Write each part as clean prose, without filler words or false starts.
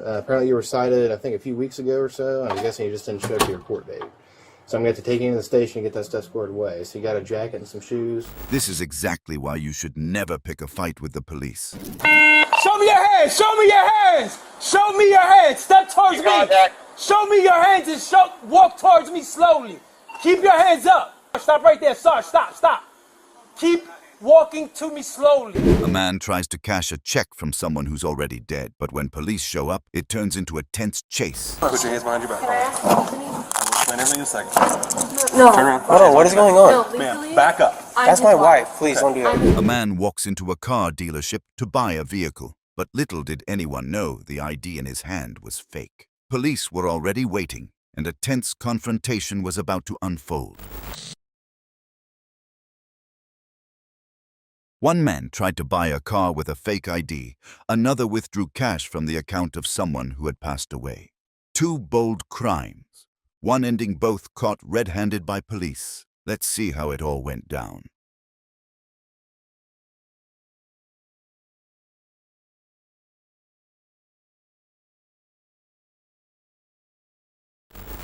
Apparently you were cited, I think, a few weeks ago or so. I'm guessing you just didn't show up to your court date. So I'm going to have to take you into the station and get that stuff squared away. So you got a jacket and some shoes. This is exactly why you should never pick a fight with the police. Show me your hands! Show me your hands! Show me your hands! Step towards me! Show me your hands and walk towards me slowly. Keep your hands up. Stop right there, Sarge. Stop. Keep walking to me slowly. A man tries to cash a check from someone who's already dead, but when police show up, it turns into a tense chase. Put your hands behind your back. Can I ask you something? I will explain everything in a second. No. Turn around. Hold on, what is going on? No, Ma'am, back up. That's my wife. Please don't do that. A man walks into a car dealership to buy a vehicle, but little did anyone know the ID in his hand was fake. Police were already waiting, and a tense confrontation was about to unfold. One man tried to buy a car with a fake ID. Another withdrew cash from the account of someone who had passed away. Two bold crimes, one ending both caught red-handed by police. Let's see how it all went down.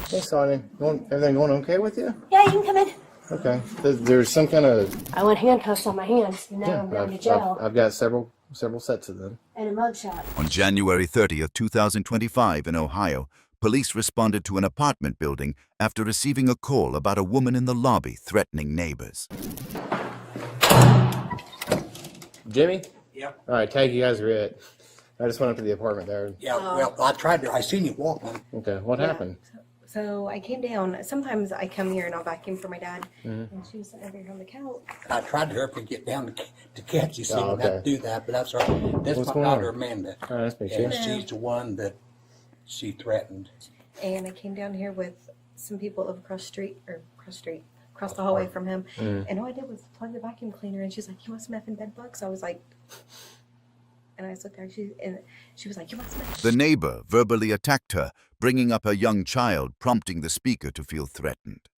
Hey, Sonny. Everything going okay with you? Yeah, you can come in. Okay. There's some kind of... I want handcuffs on my hands. Now I'm going to jail. I've got several sets of them. And a mugshot. On January 30th, 2025 in Ohio, police responded to an apartment building after receiving a call about a woman in the lobby threatening neighbors. Jimmy? Yeah. All right, tag you guys are it. I just went up to the apartment there. Yeah, well, I seen you walking. Okay, what happened? So I came down. Sometimes I come here and I'll vacuum for my dad. And she was sitting over here on the couch. I tried to help you get down to catch you, so you Oh, didn't have okay. to do that, but that's all right. That's What's my going daughter, on? Amanda. Oh, nice to meet you. And she's the one that she threatened. And I came down here with some people over across the hallway from him. And all I did was plug the vacuum cleaner. And she's like, "You want some effing bed bugs?" I was like, and I just looked at her, and she was like, "You want some effing?" The neighbor verbally attacked her, bringing up a young child, prompting the speaker to feel threatened.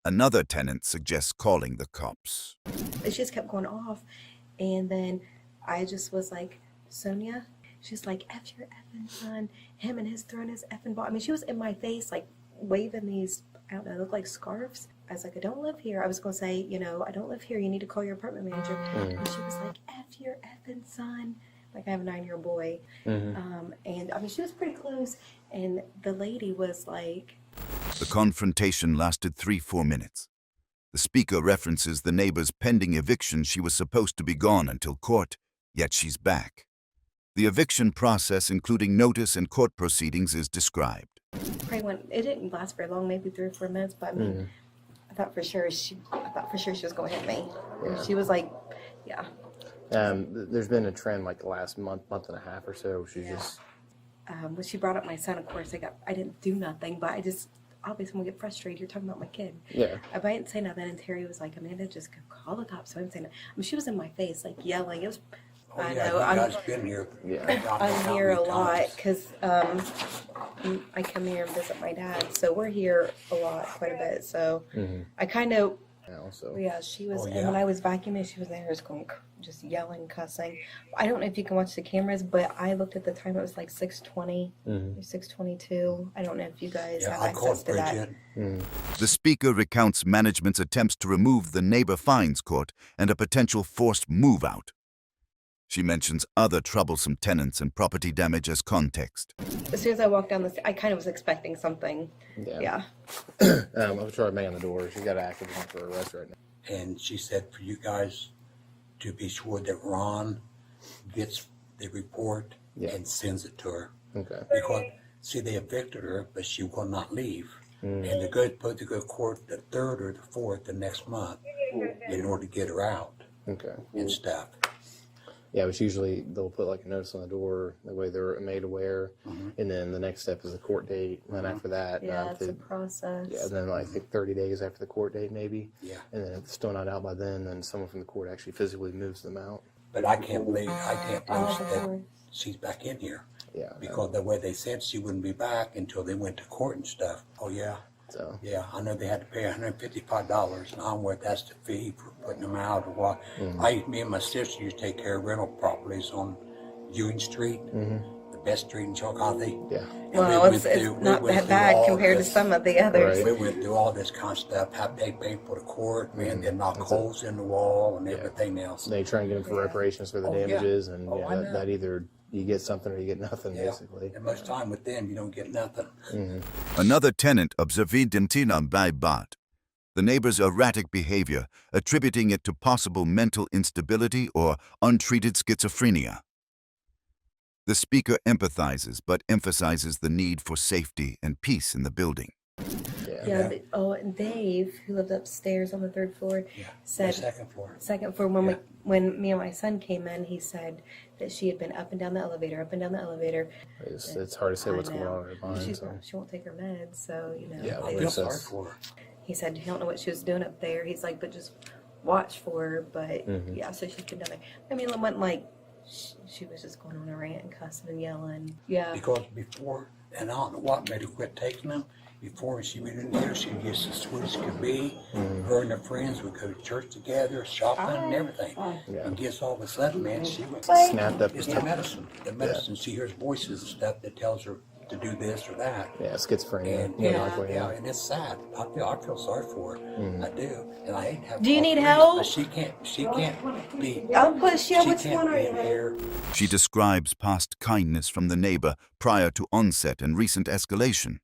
Another tenant suggests calling the cops. It just kept going off. And then I just was like, "Sonia," she's like, "F your effing son. Him and his throwing his effing ball." I mean, she was in my face, like waving these, I don't know, look like scarves. I was like, "I don't live here." I was going to say, "I don't live here. You need to call your apartment manager." And she was like, "F your effing son." Like, I have a 9-year-old boy. And I mean, she was pretty close. And the lady was like... The confrontation lasted 3-4 minutes. The speaker references the neighbor's pending eviction. She was supposed to be gone until court, yet she's back. The eviction process, including notice and court proceedings, is described. It didn't last very long, maybe 3 or 4 minutes, but I mean, I thought for sure she was going to hit me. Yeah. She was like, yeah. There's been a trend like the last month and a half or so. She's just... When she brought up my son, of course, I didn't do nothing, but I just, obviously when we get frustrated, you're talking about my kid. Yeah. I didn't say nothing, and Terry was like, "Amanda, just go call the cops." So I didn't say nothing. I mean, she was in my face, like yelling. It was, Oh, I yeah, know, you guys been here. Yeah. I'm here a lot because I come here and visit my dad, so we're here a lot, quite a bit. So I kind of, yeah, she was, and when I was vacuuming, she was there, just yelling, cussing. I don't know if you can watch the cameras, but I looked at the time; it was like 6:20, 6:22. I don't know if you guys have access to that. The speaker recounts management's attempts to remove the neighbor fines court and a potential forced move-out. She mentions other troublesome tenants and property damage as context. As soon as I walked down the stairs, I kind of was expecting something. Yeah. I'm sure I bang on the door. She's got an active warrant for arrest right now. And she said for you guys to be sure that Ron gets the report and sends it to her. Okay. Because, see, they evicted her, but she will not leave. And they're going to go to court the 3rd or the 4th the next month in order to get her out and stuff. Yeah, which usually they'll put like a notice on the door, that way they're made aware, and then the next step is the court date, and then after that... Yeah, it's a process. Yeah, and then I think 30 days after the court date maybe. Yeah. And then if it's still not out by then someone from the court actually physically moves them out. But I can't believe that she's back in here. Yeah. Because the way they said she wouldn't be back until they went to court and stuff. Oh, yeah. So. Yeah, I know they had to pay $155 an hour. That's the fee for putting them out or what. Me and my sister used to take care of rental properties on Ewing Street. The Best Street in Chillicothe. Yeah. And Well, it's not that bad compared to some of the others. We went through all this kind of stuff, how to take people to court, man, they knock holes in the wall and everything else. They try and get them for reparations for the damages, and I know. that either you get something or you get nothing, basically. And most time with them, you don't get nothing. Another tenant observed Dentina by Bot. The neighbor's erratic behavior, attributing it to possible mental instability or untreated schizophrenia. The speaker empathizes but emphasizes the need for safety and peace in the building. Yeah. And Dave, who lived upstairs on the 3rd floor, said The second floor. Second floor. When me and my son came in, he said that she had been up and down the elevator, up and down the elevator. It's hard to say what's going on in her mind. She won't take her meds, so Yeah, I feel sorry for her. He said he don't know what she was doing up there. He's like, but just watch for her. But so she's been down there. I mean, it wasn't like she was just going on a rant and cussing and yelling. Yeah. Because before, and I don't know what made her quit taking them. Before she went in there, she was as sweet as could be. Her and her friends would go to church together, shopping and everything. And just all of a sudden, man, she went snapped up. It's the medicine. The medicine. She hears voices and stuff that tells her to do this or that. Yeah, schizophrenia. And and it's sad. I feel sorry for her. I do. And I hate to have. Do you need friends, help? But she can't be. I'll push you. She Which can't one are be you? in here. She describes past kindness from the neighbor prior to onset and recent escalation,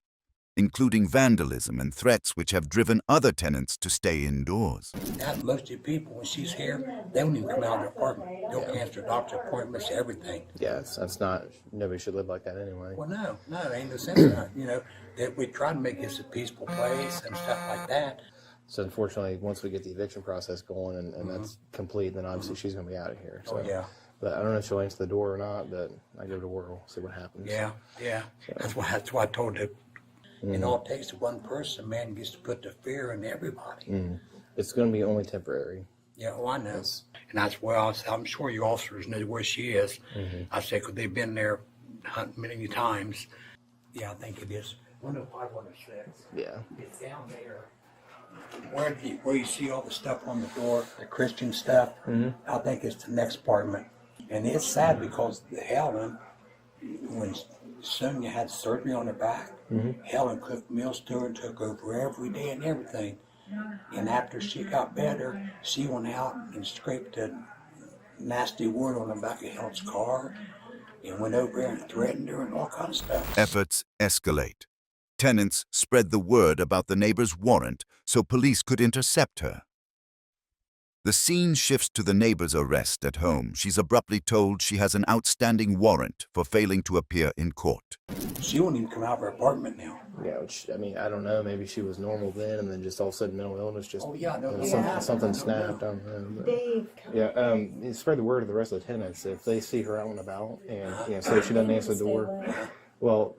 including vandalism and threats which have driven other tenants to stay indoors. That most of the people, when she's here, they don't even come out of their apartment. They'll cancel their doctor appointments, everything. Yeah, that's not. Nobody should live like that anyway. Well, no, it ain't no sense in that. That we try to make this a peaceful place and stuff like that. So unfortunately, once we get the eviction process going and that's complete, then obviously she's going to be out of here. So. Oh, yeah. But I don't know if she'll answer the door or not. But I give it a whirl, see what happens. Yeah. So. That's why I told her. All it takes is one person, man, gets to put the fear in everybody. It's going to be only temporary. Yeah, I know. And that's why I'm sure your officers know where she is. I said, because they've been there hunting many times. Yeah, I think it is 105, 106. Yeah. It's down there. Where you see all the stuff on the door, the Christian stuff, I think it's the next apartment. And it's sad because Helen, when Sonia had surgery on her back, Helen cooked meals to her and took over every day and everything. And after she got better, she went out and scraped the nasty wood on the back of Helen's car and went over there and threatened her and all kinds of stuff. Efforts escalate. Tenants spread the word about the neighbor's warrant so police could intercept her. The scene shifts to the neighbor's arrest at home. She's abruptly told she has an outstanding warrant for failing to appear in court. She won't even come out of her apartment now. Yeah, which, I mean, I don't know. Maybe she was normal then, and then just all of a sudden mental illness just something snapped. I don't know. But, Dave. Yeah, spread the word to the rest of the tenants. If they see her out and about, and say she doesn't answer the door, well,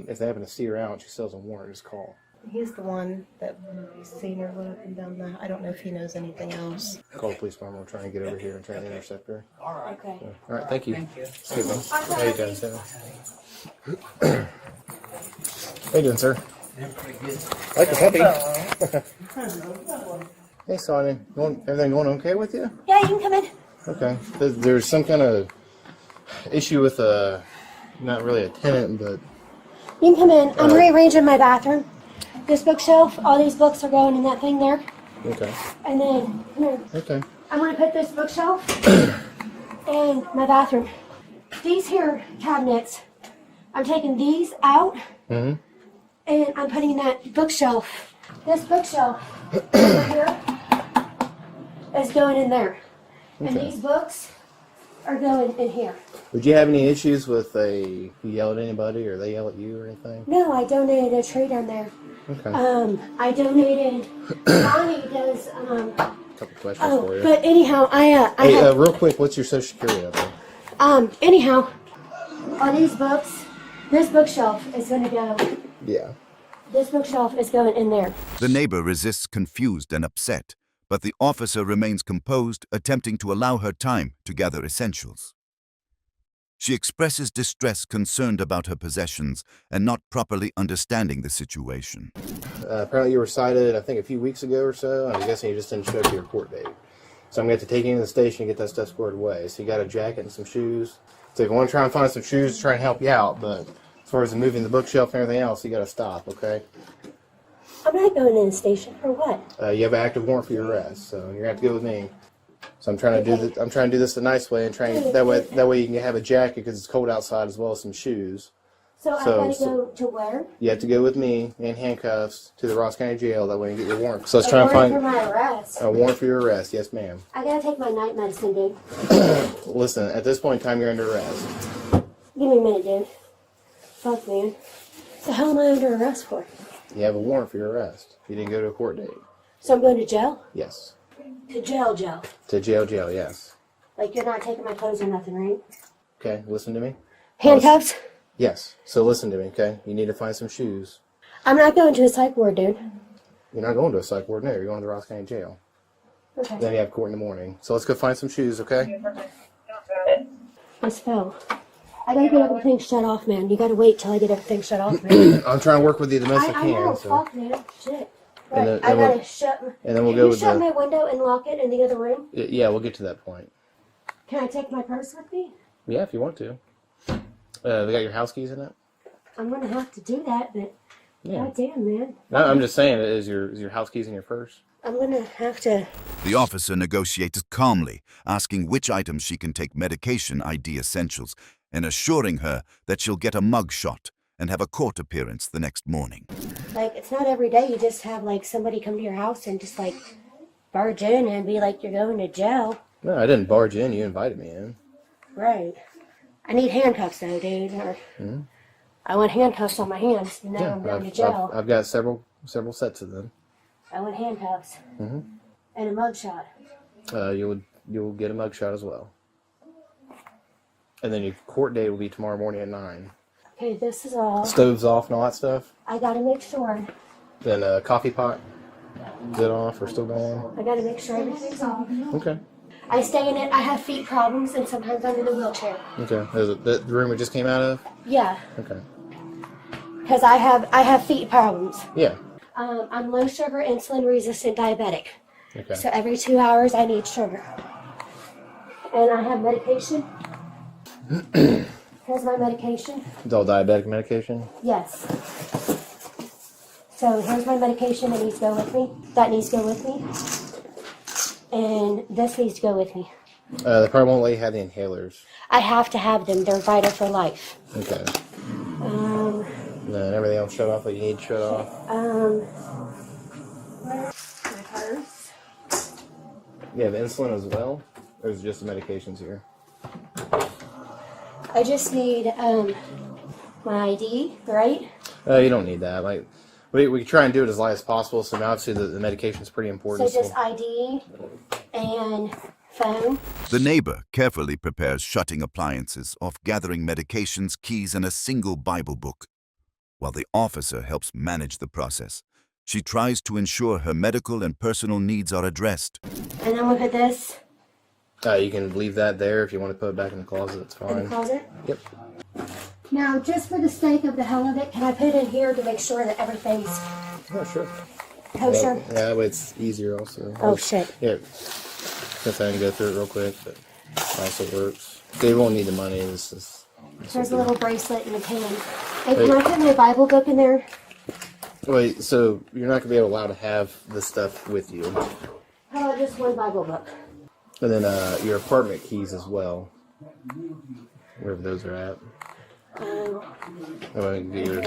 if they happen to see her out and she still has a warrant, just call. He's the one that he's seen her go up and down the. I don't know if he knows anything else. Call the police department. We'll try and get over here and try and intercept her. All right. Okay. All right, thank you. Thank you. Good, man. How you doing, sir? How you doing, sir? I like the puppy. Hey, Sonia. Everything going okay with you? Yeah, you can come in. Okay. There's some kind of issue with not really a tenant, but... You can come in. I'm rearranging my bathroom. This bookshelf, all these books are going in that thing there. Okay. And then, come here. Okay. I'm going to put this bookshelf in my bathroom. These here cabinets, I'm taking these out, and I'm putting that bookshelf. This bookshelf over here is going in there. And these books are going in here. Would you have any issues with you yell at anybody or they yell at you or anything? No, I donated a tree down there. Okay. I donated. Bonnie does. Couple questions for you. But anyhow, Hey, real quick, what's your social security number? Anyhow, on these books, this bookshelf is going to go. Yeah. This bookshelf is going in there. The neighbor resists, confused and upset, but the officer remains composed, attempting to allow her time to gather essentials. She expresses distress, concerned about her possessions and not properly understanding the situation. Apparently you were cited, I think, a few weeks ago or so. I'm guessing you just didn't show up to your court date. So I'm going to have to take you into the station and get that stuff squared away. So you got a jacket and some shoes. So if you want to try and find some shoes to try and help you out, but as far as moving the bookshelf and everything else, you got to stop, okay? I'm not going in the station for what? You have an active warrant for your arrest, so you're gonna have to go with me. So I'm trying to do this the nice way, and that way you can have a jacket because it's cold outside as well as some shoes. So I gotta go to where? You have to go with me in handcuffs to the Ross County Jail. That way you can get your warrant. So let's A try and warrant find for my arrest. a warrant for your arrest. Yes, ma'am. I gotta take my night medicine, dude. Listen, at this point in time, you're under arrest. Give me a minute, dude. Fuck, man. The hell am I under arrest for? You have a warrant for your arrest. You didn't go to a court date. So I'm going to jail? Yes. To jail. To jail, yes. Like, you're not taking my clothes or nothing, right? Okay, listen to me. Handcuffs? Yes. So listen to me, okay? You need to find some shoes. I'm not going to a psych ward, dude. You're not going to a psych ward, no. You're going to the Ross County Jail. Okay. Then you have court in the morning. So let's go find some shoes, okay? Miss Phil, I gotta get everything shut off, man. You gotta wait till I get everything shut off, man. I'm trying to work with you the best I I can. know, So. fuck, man. Shit. And But then I gotta we'll- shut. and then we'll Can go you with shut the- my window and lock it in the other room? Yeah, we'll get to that point. Can I take my purse with me? Yeah, if you want to. They got your house keys in it? I'm gonna have to do that, but Yeah. goddamn, man. No, I'm just saying, is your house keys in your purse? I'm gonna have to. The officer negotiates calmly, asking which items she can take medication ID essentials, and assuring her that she'll get a mug shot and have a court appearance the next morning. Like, it's not every day you just have, like, somebody come to your house and just, like, barge in and be like, you're going to jail. No, I didn't barge in. You invited me in. Right. I need handcuffs, though, dude. Or I want handcuffs on my hands. You know, I'm going to jail. I've got several sets of them. I want handcuffs. And a mugshot. You'll get a mug shot as well. And then your court date will be tomorrow morning at 9. Okay, this is all. Stoves off and all that stuff. I gotta make sure. Then coffee pot. Is it off or still going? I gotta make sure everything's off. Okay. I stay in it. I have feet problems, and sometimes I'm in a wheelchair. Okay. Is it the room we just came out of? Yeah, Okay. because I have feet problems. Yeah. I'm low sugar, insulin resistant diabetic. Okay. So every 2 hours I need sugar. And I have medication. Here's my medication. It's all diabetic medication? Yes. So here's my medication that needs to go with me. That needs to go with me. And this needs to go with me. They probably won't let you have the inhalers. I have to have them. They're vital for life. Okay. And then everything else shut off that you need to shut off. My purse. You have insulin as well? Or is it just the medications here? I just need my ID, right? You don't need that. Like, we try and do it as light as possible. So now obviously the medication's pretty So important. just ID and phone. The neighbor carefully prepares shutting appliances off gathering medications, keys, and a single Bible book. While the officer helps manage the process, she tries to ensure her medical and personal needs are addressed. And then look at this You can leave that there if you want to put it back in the closet. It's in the fine. closet. Yep. Now, just for the sake of the hell of it, can I put it in here to make sure that everything's Oh, sure. kosher? Yeah, that way it's easier also. Oh, shit. Yeah. Since I can go through it real quick, but it also works. They won't need the money. This There's a little bracelet and a pin. Hey, can I put my Bible book in there? Wait, so you're not going to be allowed to have this stuff with you. How about just one Bible book? And then your apartment keys as well. Wherever those are at. Oh, I can get your,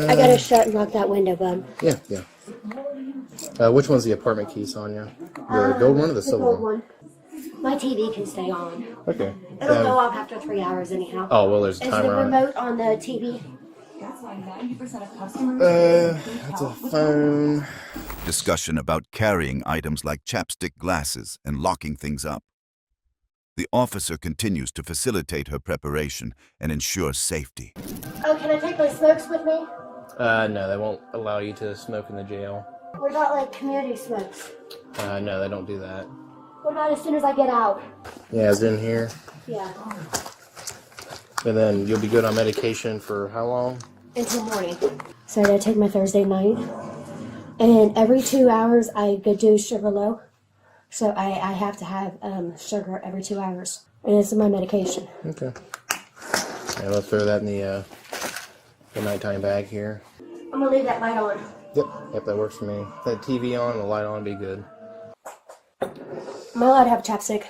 I gotta shut and lock that window, bub. yeah. Which one's the apartment key, Sonia? The gold one or the silver gold one? one. My TV can stay on. Okay. It'll go off after 3 hours anyhow. Oh, well, there's a Is the timer on it. remote on the TV? That's why 90% of customers. It's a phone. Discussion about carrying items like chapstick glasses and locking things up. The officer continues to facilitate her preparation and ensure safety. Oh, can I take my smokes with me? No, they won't allow you to smoke in the jail. What about like community smokes? No, they don't do that. What about as soon as I get out? Yeah, it's in here. Yeah, And then you'll be good on medication for how long? until morning. So I gotta take my Thursday night. And every 2 hours I go do sugar low. So I have to have sugar every 2 hours. And it's my medication. Okay. And let's throw that in the nighttime bag here. I'm gonna leave that light on. Yep, that works for me. That TV on and the light on would be good. Am I allowed to have chapstick?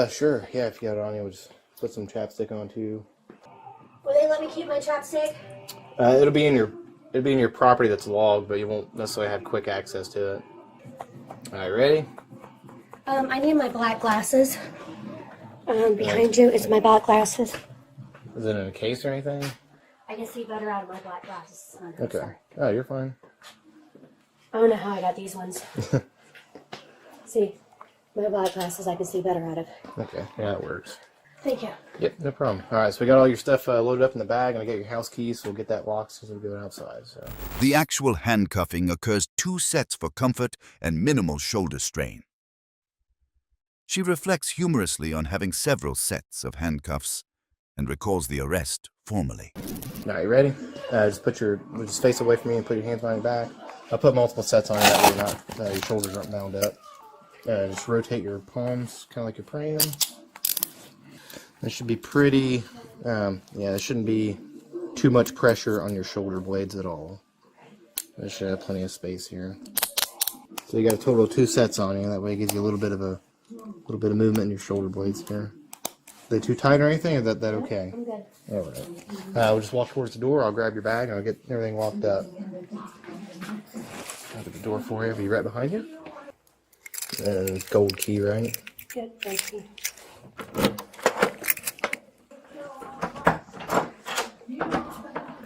Sure. Yeah, if you got it on, you would just put some chapstick on too. Will they let me keep my chapstick? It'll be in your property that's logged, but you won't necessarily have quick access to it. All right, ready? I need my black glasses. Behind you is my black glasses. Is it in a case or anything? I can see better out of my black glasses. Okay. Sorry. Oh, you're fine. I don't know how I got these ones. See, my black glasses I can see better out of. Okay, yeah, that works. Thank you. Yep, no problem. All right, so we got all your stuff loaded up in the bag, and I got your house keys, so we'll get that locked as we go outside. So. The actual handcuffing occurs 2 sets for comfort and minimal shoulder strain. She reflects humorously on having several sets of handcuffs and recalls the arrest formally. All right, you ready? Just face away from me and put your hands behind your back. I'll put multiple sets on that way you're not, your shoulders aren't bound up. Just rotate your palms, kind of like you're praying. It should be pretty, there shouldn't be too much pressure on your shoulder blades at all. There should have plenty of space here. So you got a total of 2 sets on you. That way it gives you a little bit of movement in your shoulder blades here. Are they too tight or anything? Or is that okay? I'm good. All right. We'll just walk towards the door. I'll grab your bag and I'll get everything locked up. I'll get the door for you. It'll be right behind you. And gold key, right? Good, thank you.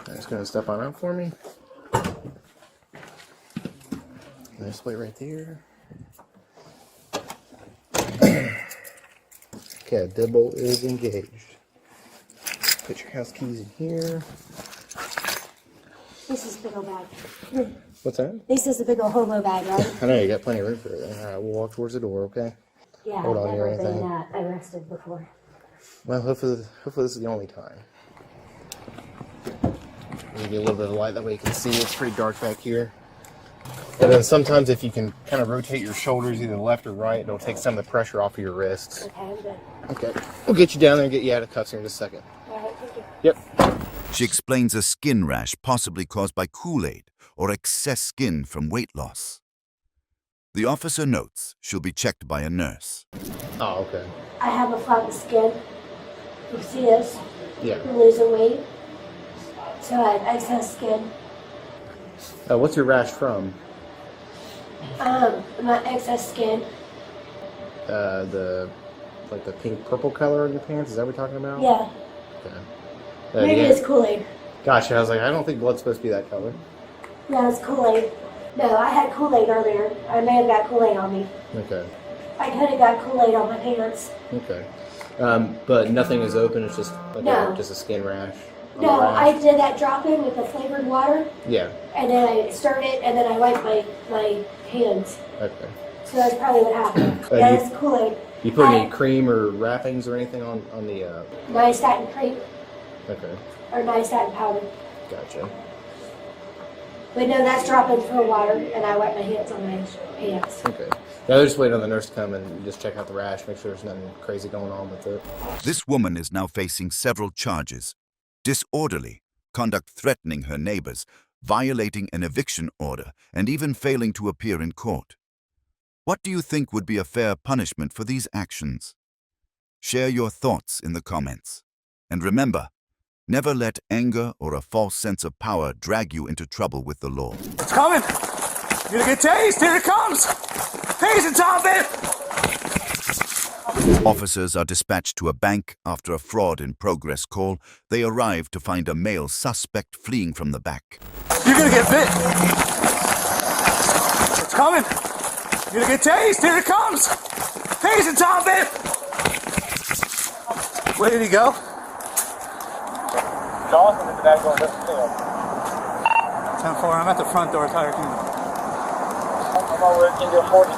Just gonna step on out for me. Nice plate right there. Okay, deadbolt is engaged. Put your house keys in here. This is a big old bag. What's that? This is a big old hobo bag, right? I know you got plenty of room for it. All right, we'll walk towards the door, okay? Yeah, Hold I've on, never you're been anything. arrested before. Well, hopefully this is the only time. Give you a little bit of light that way you can see. It's pretty dark back here. And then sometimes if you can kind of rotate your shoulders either left or right, it'll take some of the pressure off of your wrists. Okay, I'm good. Okay. We'll get you down there and get you out of cuffs here in just a second. All right, thank you. Yep. She explains a skin rash possibly caused by Kool-Aid or excess skin from weight loss. The officer notes she'll be checked by a nurse. Oh, okay. I have a flabby skin. You see this? Yeah. I'm losing weight. So I have excess skin. What's your rash from? My excess skin. The pink purple color on your pants? Is that what we're talking about? Yeah. Okay. Maybe yeah. it's Kool-Aid. Gotcha. I was like, I don't think blood's supposed to be that color. No, it's Kool-Aid. No, I had Kool-Aid earlier. I may have got Kool-Aid on me. Okay. I could have got Kool-Aid on my pants. Okay. But nothing is open. It's just like just a skin rash. No, I did that drop-in with the flavored water. Yeah. And then I stirred it, and then I wiped my hands. Okay. So that's probably what happened. Yeah, it's Kool-Aid. You put any cream or wrappings or anything on the? Niastatin cream Okay. or niastatin powder. Gotcha. But no, that's drop-in for water, and I wipe my hands on my pants. Okay. Now they're just waiting on the nurse to come and just check out the rash, make sure there's nothing crazy going on with it. This woman is now facing several charges: disorderly, conduct threatening her neighbors, violating an eviction order, and even failing to appear in court. What do you think would be a fair punishment for these actions? Share your thoughts in the comments. And remember, never let anger or a false sense of power drag you into trouble with the law. It's coming. You're gonna get tased. Here it comes. Tasing time, babe. Officers are dispatched to a bank after a fraud in progress call. They arrive to find a male suspect fleeing from the back. You're gonna get bit. It's coming. You're gonna get tased. Here it comes. Tasing time, babe. Where did he go? Johnson in the back door. 10-4. I'm at the front door, Tire Kingdom. I'm over at Kingdom 40.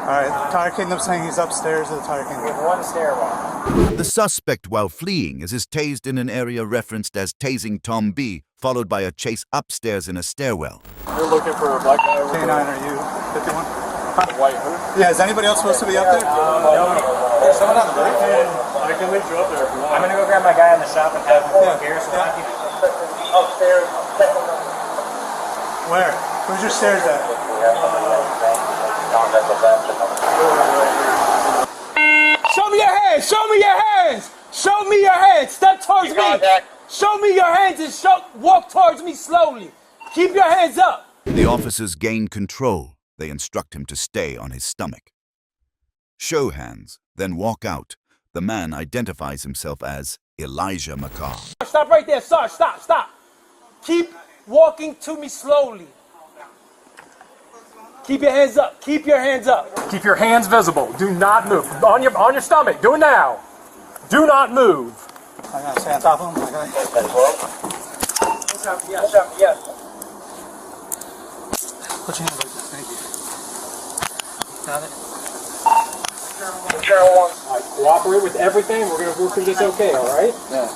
Alright, Tire Kingdom's saying he's upstairs at the Tire Kingdom. We have one stairwell. The suspect, while fleeing, is tased in an area referenced as Tasing Tom B, followed by a chase upstairs in a stairwell. You're looking for a black guy over K9, there? are you 51? The white hood? Yeah, is anybody else supposed to be up there? No. I can meet you up there if you want. I'm gonna go grab my guy in the shop and have him walk here. So I can Upstairs. Where? Where's your stairs at? show me your hands. Show me your hands. Show me your hands. Step towards me. Show me your hands and walk towards me slowly. Keep your hands up. The officers gain control. They instruct him to stay on his stomach. Show hands, then walk out. The man identifies himself as Elijah McCarr. Stop right there, Sarge. Stop. Keep walking to me slowly. Keep your hands up. Keep your hands up. Keep your hands visible. Do not move. On your stomach. Do it now. Do not move. I gotta stay on top of him. Yeah. Put your hands like this. Thank you. Got it? All right, cooperate with everything. We're going to work through this okay, all right? Yeah.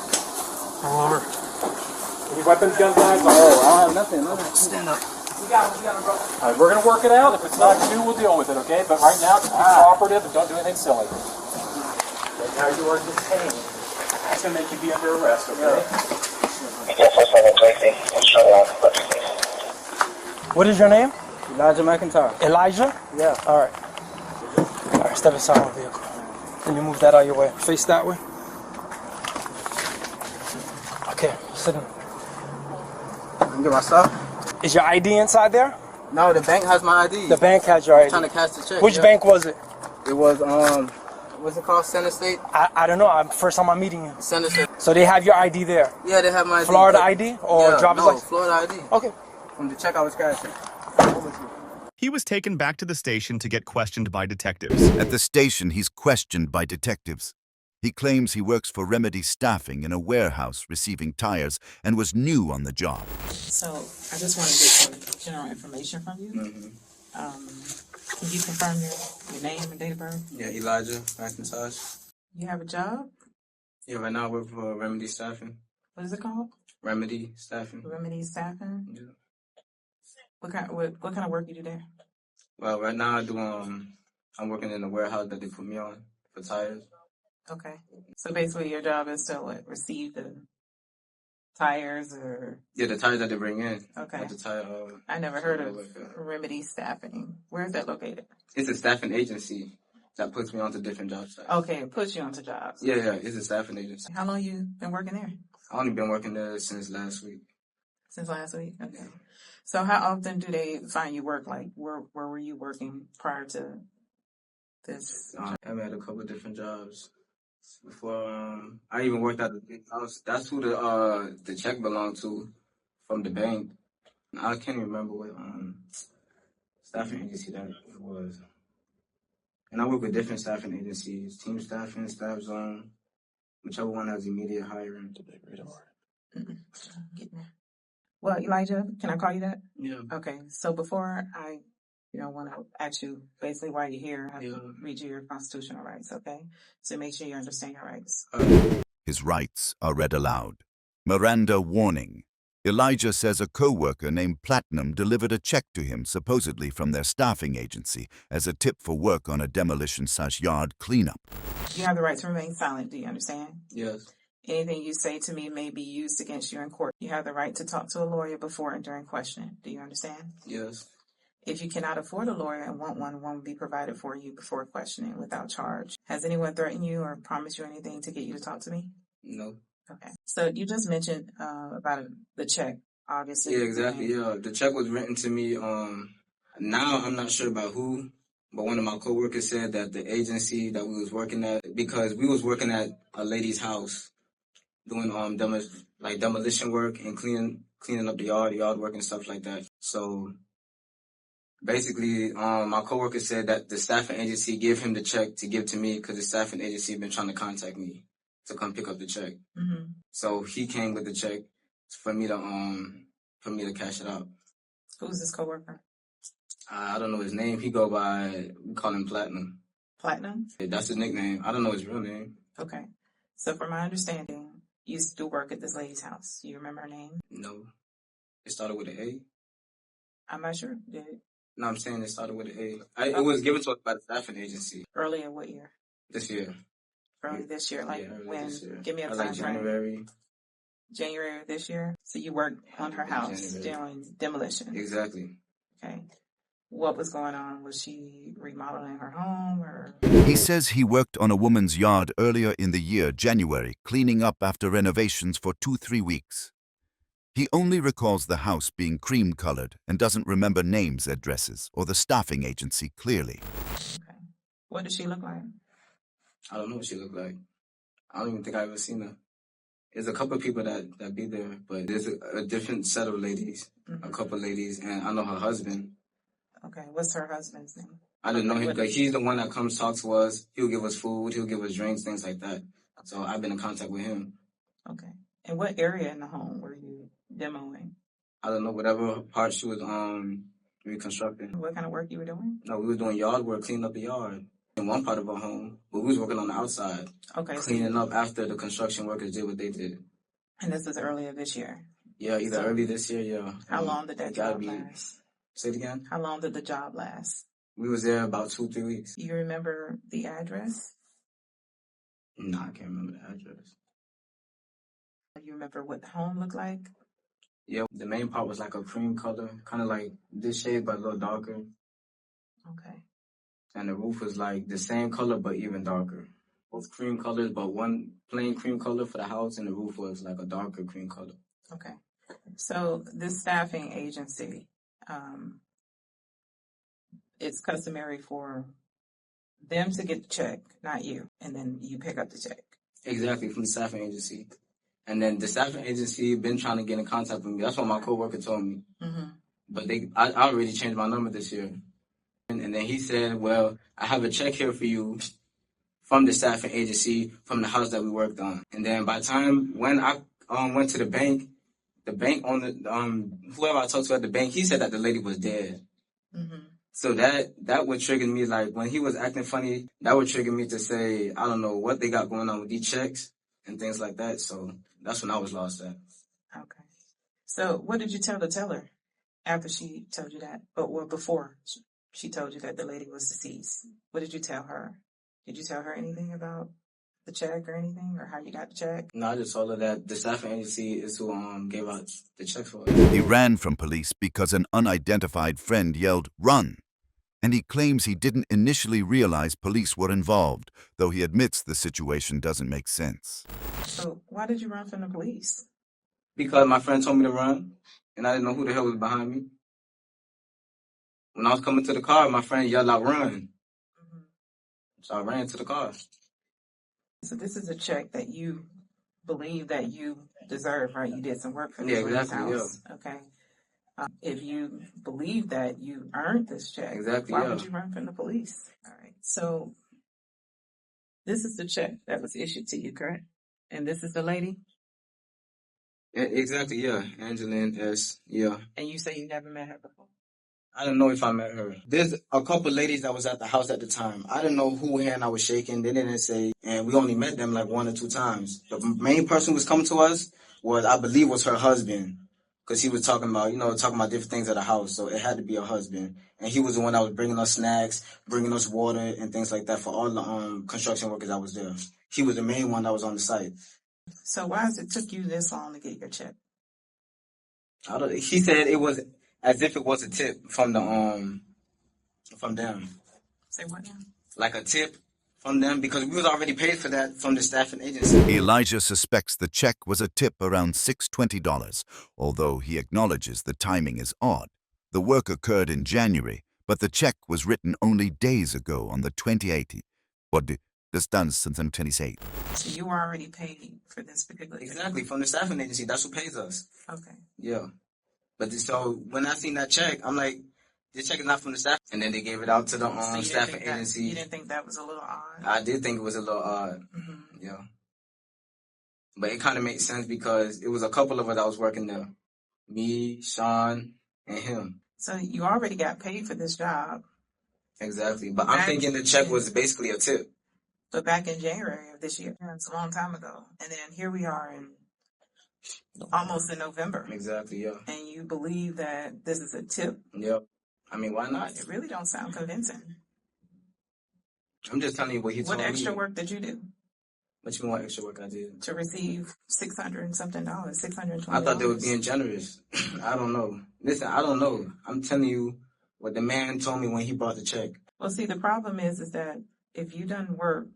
Roll over. Any weapons, guns, knives? Oh, I don't have nothing. Stand up. All right, we're going to work it out. If it's not you, we'll deal with it, okay? But right now, just be cooperative and don't do anything silly. Right now, you are detained. That's going to make you be under arrest, okay? What is your name? Elijah McIntyre. Elijah? Yeah. All right. Step inside my vehicle. Let me move that out of your way. Face that way. Okay, sit down. Get my stuff? Is your ID inside there? No, the bank has my ID. The bank has your ID. I'm trying to cash the check. Which bank was it? It was, what's it called? Center State? I don't know. First time I'm meeting you. Center State. So they have your ID there? Yeah, they have my ID. Florida ID or driver's license? Florida ID. Okay. From the check I was cashing. He was taken back to the station to get questioned by detectives. At the station, he's questioned by detectives. He claims he works for Remedy Staffing in a warehouse receiving tires and was new on the job. So I just want to get some general information from you. Can you confirm your name and date of birth? Yeah, Elijah McIntyre. You have a job? Yeah, right now I work for Remedy Staffing. What is it called? Remedy Staffing. Remedy Staffing? Yeah. What kind of work you do there? Well, right now I do, I'm working in the warehouse that they put me on for tires. Okay. So basically your job is to receive the tires or... Yeah, the tires that they bring in. Okay. Like the tire, I never heard of Remedy Staffing. Where is that located? It's a staffing agency that puts me onto different job sites. Okay, it puts you onto jobs. Yeah, it's a staffing agency. How long you been working there? I only been working there since last week. Since last week? Okay. So how often do they find you work? Like, where were you working prior to this? I've had a couple of different jobs. Before, I even worked at the big house. That's who the check belonged to from the bank. I can't remember what staffing agency that it was. And I work with different staffing agencies, Team Staffing, Staff Zone, whichever one has immediate hiring. Well, Elijah, can I call you that? Yeah. Okay. So before I, want to ask you basically why you're here, I have to read you your constitutional rights, okay? So make sure you understand your rights. His rights are read aloud. Miranda warning. Elijah says a co-worker named Platinum delivered a check to him supposedly from their staffing agency as a tip for work on a demolition/yard cleanup. You have the right to remain silent. Do you understand? Yes. Anything you say to me may be used against you in court. You have the right to talk to a lawyer before and during questioning. Do you understand? Yes. If you cannot afford a lawyer and want one will be provided for you before questioning without charge. Has anyone threatened you or promised you anything to get you to talk to me? No. Okay. So you just mentioned about the check, obviously. Yeah, exactly. Yeah, the check was written to me. Now I'm not sure about who, but one of my coworkers said that the agency that we was working at, because we was working at a lady's house, doing demolition work and cleaning up the yard work and stuff like that. So basically, my coworker said that the staffing agency gave him the check to give to me because the staffing agency been trying to contact me to come pick up the check. Mm-hmm. So he came with the check for me to cash it out. Who's this coworker? I don't know his name. We call him Platinum. Platinum? Yeah, that's his nickname. I don't know his real name. Okay. So from my understanding, you used to work at this lady's house. You remember her name? No. It started with an A. I'm not sure. Did it? No, I'm saying it started with an A. It was given to us by the staffing agency. Earlier what year? This year. Early this year, like early when? this year. Give me a time Like frame. January. January of this year. So you worked on her house doing demolition. Exactly. Okay. What was going on? Was she remodeling her home or? He says he worked on a woman's yard earlier in the year, January, cleaning up after renovations for 2-3 weeks. He only recalls the house being cream-colored and doesn't remember names, addresses, or the staffing agency clearly. Okay. What does she look like? I don't know what she looked like. I don't even think I've ever seen her. There's a couple of people that be there, but there's a different set of ladies, a couple ladies, and I know her husband. Okay, what's her husband's name? I didn't know him because he's the one that comes talk to us. He'll give us food, he'll give us drinks, things like that. So I've been in contact with him. Okay. And what area in the home were you demoing? I don't know, whatever part she was reconstructing. What kind of work you were doing? No, we was doing yard work, cleaning up the yard in one part of our home, but we was working on the outside. Okay. Cleaning up after the construction workers did what they did. And this was earlier this year? Yeah, either early this year, yeah. How long did that job last? Say it again? How long did the job last? We was there about 2-3 weeks. Do you remember the address? No, I can't remember the address. You remember what the home looked like? Yeah, the main part was like a cream color, kind of like this shade, but a little darker. Okay. And the roof was like the same color, but even darker. Both cream colors, but one plain cream color for the house, and the roof was like a darker cream color. Okay. So this staffing agency, it's customary for them to get the check, not you, and then you pick up the check. Exactly, from the staffing agency. And then the staffing agency been trying to get in contact with me. That's what my coworker told me. Mm-hmm. But I already changed my number this year. And then he said, well, I have a check here for you from the staffing agency from the house that we worked on. And then by the time when I went to the bank on the whoever I talked to at the bank, he said that the lady was dead. Mm-hmm. So that would trigger me, like when he was acting funny, that would trigger me to say, I don't know what they got going on with these checks and things like that. So that's when I was lost at. Okay. So what did you tell the teller after she told you that? Or before she told you that the lady was deceased? What did you tell her? Did you tell her anything about the check or anything, or how you got the check? No, I just told her that the staffing agency is who gave out the check for us. He ran from police because an unidentified friend yelled, "Run!" And he claims he didn't initially realize police were involved, though he admits the situation doesn't make sense. So why did you run from the police? Because my friend told me to run, and I didn't know who the hell was behind me. When I was coming to the car, my friend yelled out, "Run!" Mm-hmm. So I ran to the car. So this is a check that you believe that you deserve, right? You did some work for this exactly, house. Yeah. Okay. If you believe that you earned this check, why would you run from the police? All right. So this is the check that was issued to you, correct? And this is the lady? Exactly, yeah. Angeline S. Yeah. And you say you never met her before? I don't know if I met her. There's a couple ladies that was at the house at the time. I didn't know who hand I was shaking. They didn't say, and we only met them like 1 or 2 times. The main person who was coming to us was, I believe, was her husband. Because he was talking about different things at the house. So it had to be her husband. And he was the one that was bringing us snacks, bringing us water and things like that for all the construction workers that was there. He was the main one that was on the site. So why has it took you this long to get your check? He said it was as if it was a tip from them. Say what now? Like a tip from them, because we was already paid for that from the staffing agency. Elijah suspects the check was a tip around $620, although he acknowledges the timing is odd. The work occurred in January, but the check was written only days ago on the 28th. This done since the 26th. So you were already paid for this particular check? Exactly, from the staffing agency. That's who pays us. Okay. Yeah. But so when I seen that check, I'm like, this check is not from the staff. And then they gave it out to the staffing agency. You didn't think that was a little odd? I did think it was a little odd. Mm-hmm. Yeah. But it kind of made sense because it was a couple of us that was working there. Me, Sean, and him. So you already got paid for this job. Exactly. But I'm thinking the check was basically a tip. But back in January of this year, it's a long time ago. And then here we are in almost in November. Exactly, yeah. And you believe that this is a tip? Yep. I mean, why not? It really don't sound convincing. I'm just telling you what he told What me. extra work did you do What you mean, what extra work I did? to receive $600 and something, $620? I thought they were being generous. I don't know. Listen, I don't know. I'm telling you what the man told me when he brought the check. Well, see, the problem is that if you done work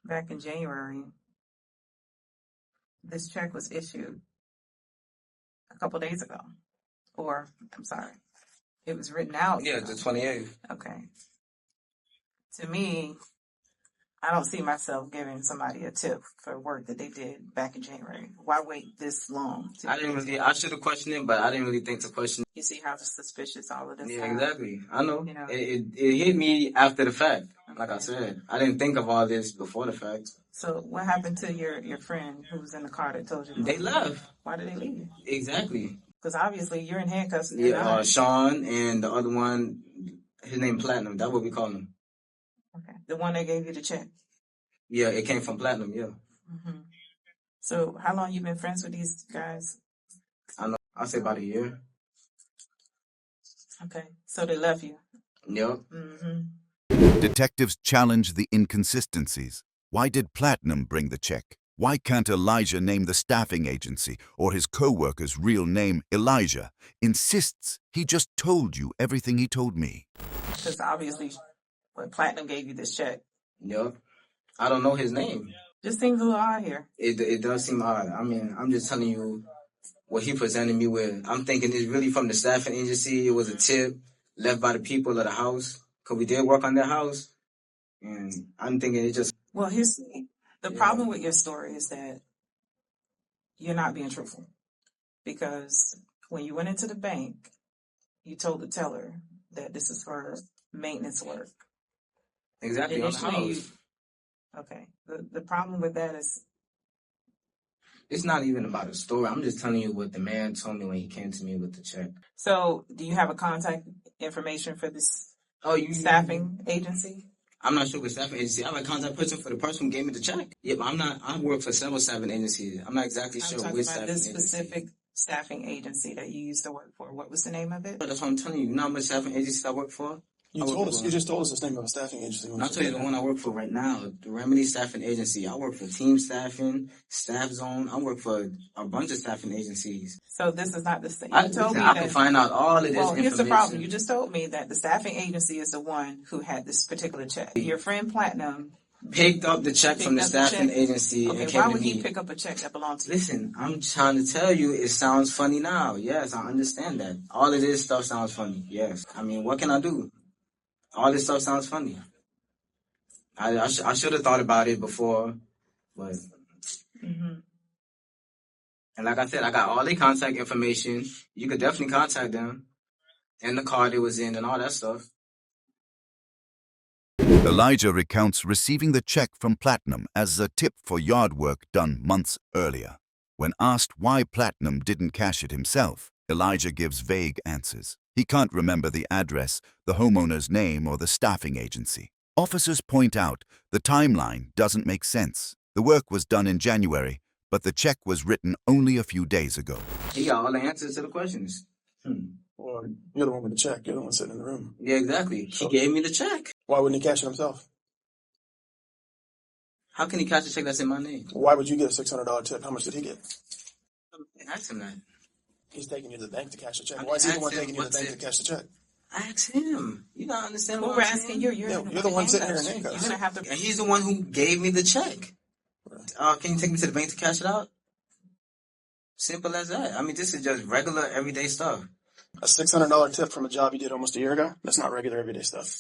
back in January, this check was issued a couple days ago. Or, I'm sorry, it was written out. Yeah, the 28th. Okay. To me, I don't see myself giving somebody a tip for work that they did back in January. Why wait this long? I should have questioned it, but I didn't really think to question it. You see how suspicious all of this Yeah, sounds? exactly. I know. You know? It hit me after the fact. Like I said, I didn't think of all this before the fact. So what happened to your friend who was in the car that told you? They left. Why did they leave? Exactly. Because obviously you're in handcuffs. And Yeah, Sean and the other one, his name Platinum. That's what we call him. Okay. The one that gave you the check. Yeah, it came from Platinum. Yeah. Mm-hmm. So how long you been friends with these guys? I'll say about a year. Okay. So they left you. Yep. Mm-hmm. Detectives challenge the inconsistencies. Why did Platinum bring the check? Why can't Elijah name the staffing agency or his co-worker's real name, Elijah? Insists he just told you everything he told me. Because obviously, Platinum gave you this check. Yep. I don't know his name. Just seems a little odd here. It does seem odd. I mean, I'm just telling you what he presented me with. I'm thinking it's really from the staffing agency. It was a tip left by the people of the house. Because we did work on their house. And I'm thinking it just... Well, here's the problem with your story is that you're not being truthful. Because when you went into the bank, you told the teller that this is for maintenance work. Exactly, on the house. Okay. The problem with that is... It's not even about a story. I'm just telling you what the man told me when he came to me with the check. So, do you have a contact information for this staffing agency? I'm not sure what staffing agency. I have a contact person for the person who gave me the check. Yeah, but I work for several staffing agencies. I'm not exactly sure which staffing agency. This specific staffing agency that you used to work for. What was the name of it? That's what I'm telling you. You know how much staffing agencies I work for? You just told us the name of a staffing agency. I'll tell you the one I work for right now, the Remedy Staffing Agency. I work for Team Staffing, Staff Zone. I work for a bunch of staffing agencies. So this is not the same. I can find out all of this information. Well, here's the problem. You just told me that the staffing agency is the one who had this particular check. Your friend Platinum picked up the check from the staffing agency. Okay, and came why would to me. he pick up a check that belonged to you? Listen, I'm trying to tell you, it sounds funny now. Yes, I understand that. All of this stuff sounds funny. Yes. I mean, what can I do? All this stuff sounds funny. I should have thought about it before, but... And like I said, I got all their contact information. You could definitely contact them. And the car they was in and all that stuff. Elijah recounts receiving the check from Platinum as a tip for yard work done months earlier. When asked why Platinum didn't cash it himself, Elijah gives vague answers. He can't remember the address, the homeowner's name, or the staffing agency. Officers point out the timeline doesn't make sense. The work was done in January, but the check was written only a few days ago. He got all the answers to the questions. Well, you're the one with the check. You're the one sitting in the room. Yeah, exactly. He gave me the check. Why wouldn't he cash it himself? How can he cash a check that's in my name? Why would you get a $600 tip? How much did he get? Ask him that. He's taking you to the bank to cash the check. Why is he the one taking you to the bank to cash the check? Ask him. You don't understand what we're I'm asking saying? you're the one sitting here in handcuffs. You're gonna have to. And he's the one who gave me the check. Can you take me to the bank to cash it out? Simple as that. I mean, this is just regular, everyday stuff. A $600 tip from a job you did almost a year ago? That's not regular, everyday stuff.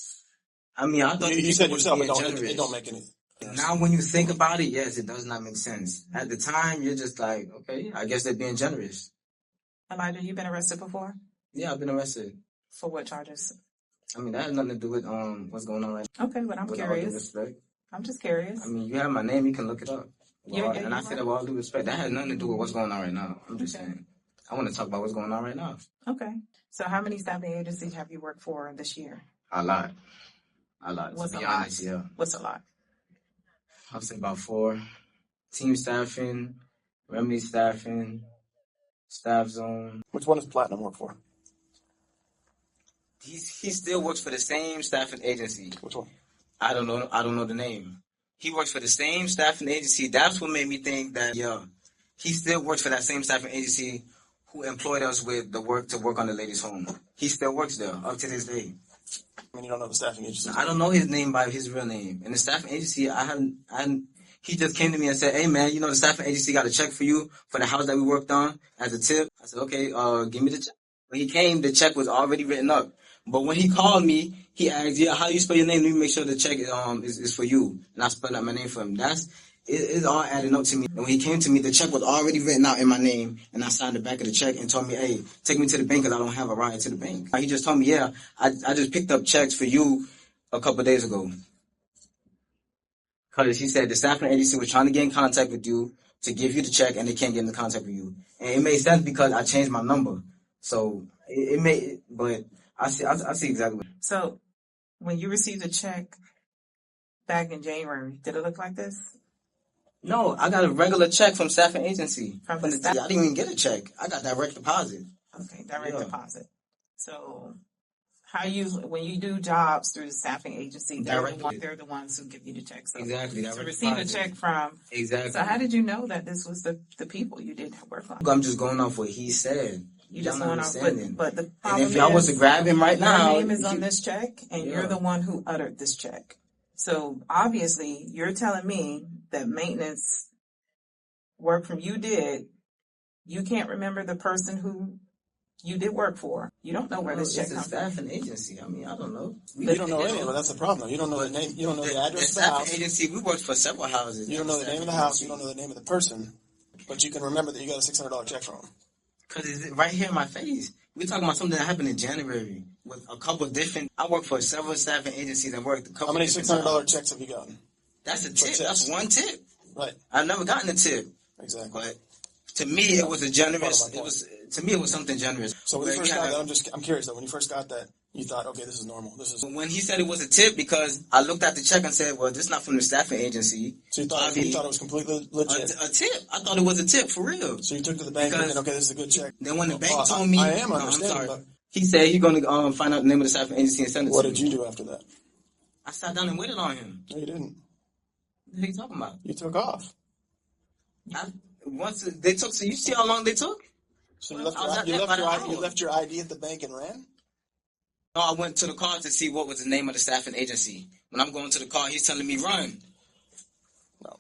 I mean, I thought you said yourself it don't make any sense. Now, when you think about it, yes, it does not make sense. At the time, you're just like, okay, I guess they're being generous. Elijah, you been arrested before? Yeah, I've been arrested. For what charges? I mean, that has nothing to do with what's going on right now. Okay, but I'm curious. I'm just curious. I mean, you have my name, you can look it up. And I said said that with all due respect. That has nothing to do with what's going on right now. I'm just saying. I want to talk about what's going on right now. Okay. So how many staffing agencies have you worked for this year? A lot. What's to be a lot? honest, yeah. What's a lot? I'll say about 4. Team Staffing, Remedy Staffing, Staff Zone. Which one does Platinum work for? He still works for the same staffing agency. Which one? I don't know the name. He works for the same staffing agency. That's what made me think that, yeah, he still works for that same staffing agency who employed us with the work to work on the lady's home. He still works there up to this day. I mean, you don't know the staffing agency. I don't know his name by his real name. And the staffing agency, he just came to me and said, hey, man, you know, the staffing agency got a check for you for the house that we worked on as a tip. I said, okay, give me the check. When he came, the check was already written up. But when he called me, he asked, yeah, how you spell your name? Let me make sure the check is for you. And I spelled out my name for him. It's all adding up to me. And when he came to me, the check was already written out in my name. And I signed the back of the check and told me, hey, take me to the bank because I don't have a ride to the bank. He just told me, yeah, I just picked up checks for you a couple of days ago. Because he said the staffing agency was trying to get in contact with you to give you the check and they can't get in contact with you. And it made sense because I changed my number. So it made, but I see exactly. So when you received the check back in January, did it look like this? No, I got a regular check from staffing agency. From the staff? I didn't even get a check. I got direct deposit. Okay, direct deposit. So when you do jobs through the staffing agency, they're the ones who give you the checks. So exactly. To receive a check from. Exactly. So how did you know that this was the people you did work on? I'm just going off what he said. You just went off, but the problem and if y'all was to grab him right now, your name is on this check, and you're the one who uttered this check. So obviously, you're telling me that maintenance work from you can't remember the person who you did work for. You don't know where this check comes from. It's a staffing agency. I mean, I don't know. You don't know any of it. That's the problem. You don't know the name. You don't know the address of the house. Staffing agency. We worked for several houses. You don't know the name of the house. You don't know the name of the person, but you can remember that you got a $600 check from him. Because it's right here in my face. We're talking about something that happened in January with a couple of different. I work for several staffing agencies and worked a couple. How many $600 jobs. Checks have you gotten? That's a tip. That's one tip. Right. I've never gotten a tip. Exactly. But to me, it was a generous. It was something generous. So when you first got that, I'm curious though. When you first got that, you thought, okay, this is normal. This is. When he said it was a tip, because I looked at the check and said, well, this is not from the staffing agency. So you thought it was completely legit. A tip. I thought it was a tip for real. So you took to the bank and said, okay, this is a good check. Then when the bank told me, I am understanding. But he said he's going to find out the name of the staffing agency and send it to me. What did you do after that? I sat down and waited on him. No, you didn't. What are you talking about? You took off. Once they took, so you see how long they took? So you left your ID at the bank and ran? No, I went to the car to see what was the name of the staffing agency. When I'm going to the car, he's telling me run. No.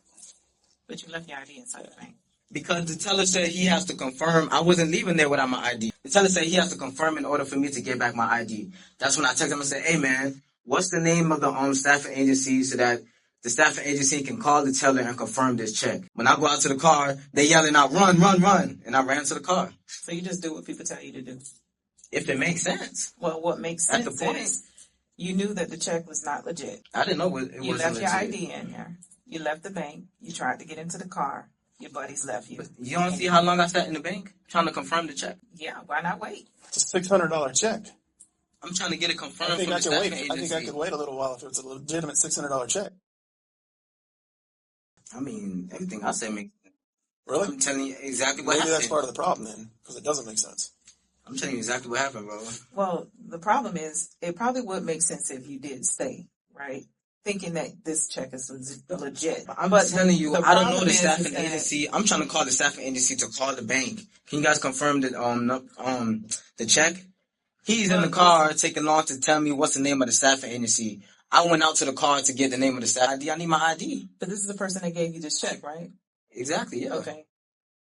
But you left your ID inside the bank. Because the teller said he has to confirm. I wasn't leaving there without my ID. The teller said he has to confirm in order for me to get back my ID. That's when I texted him and said, hey man, what's the name of the staffing agency so that the staffing agency can call the teller and confirm this check. When I go out to the car, they yelling out, run, run, run. And I ran to the car. So you just do what people tell you to do? If it makes sense. Well, what makes sense is you knew that the check was not legit. I didn't know it wasn't legit. You left your ID in here. You left the bank. You tried to get into the car. Your buddies left you. But you don't see how long I sat in the bank trying to confirm the check? Yeah, why not wait? It's a $600 check. I'm trying to get it confirmed from the staffing agency. I think I could wait a little while if it's a legitimate $600 check. I mean, everything I said makes sense. Really? I'm telling you exactly what happened. Maybe that's part of the problem then, because it doesn't make sense. I'm telling you exactly what happened, bro. Well, the problem is, it probably would make sense if you did stay, right? Thinking that this check is legit. I'm telling you, I don't know the staffing agency. I'm trying to call the staffing agency to call the bank. Can you guys confirm that the check? He's in the car taking long to tell me what's the name of the staffing agency. I went out to the car to get the name of the staff ID. I need my ID. But this is the person that gave you this check, right? Exactly, yeah. Okay.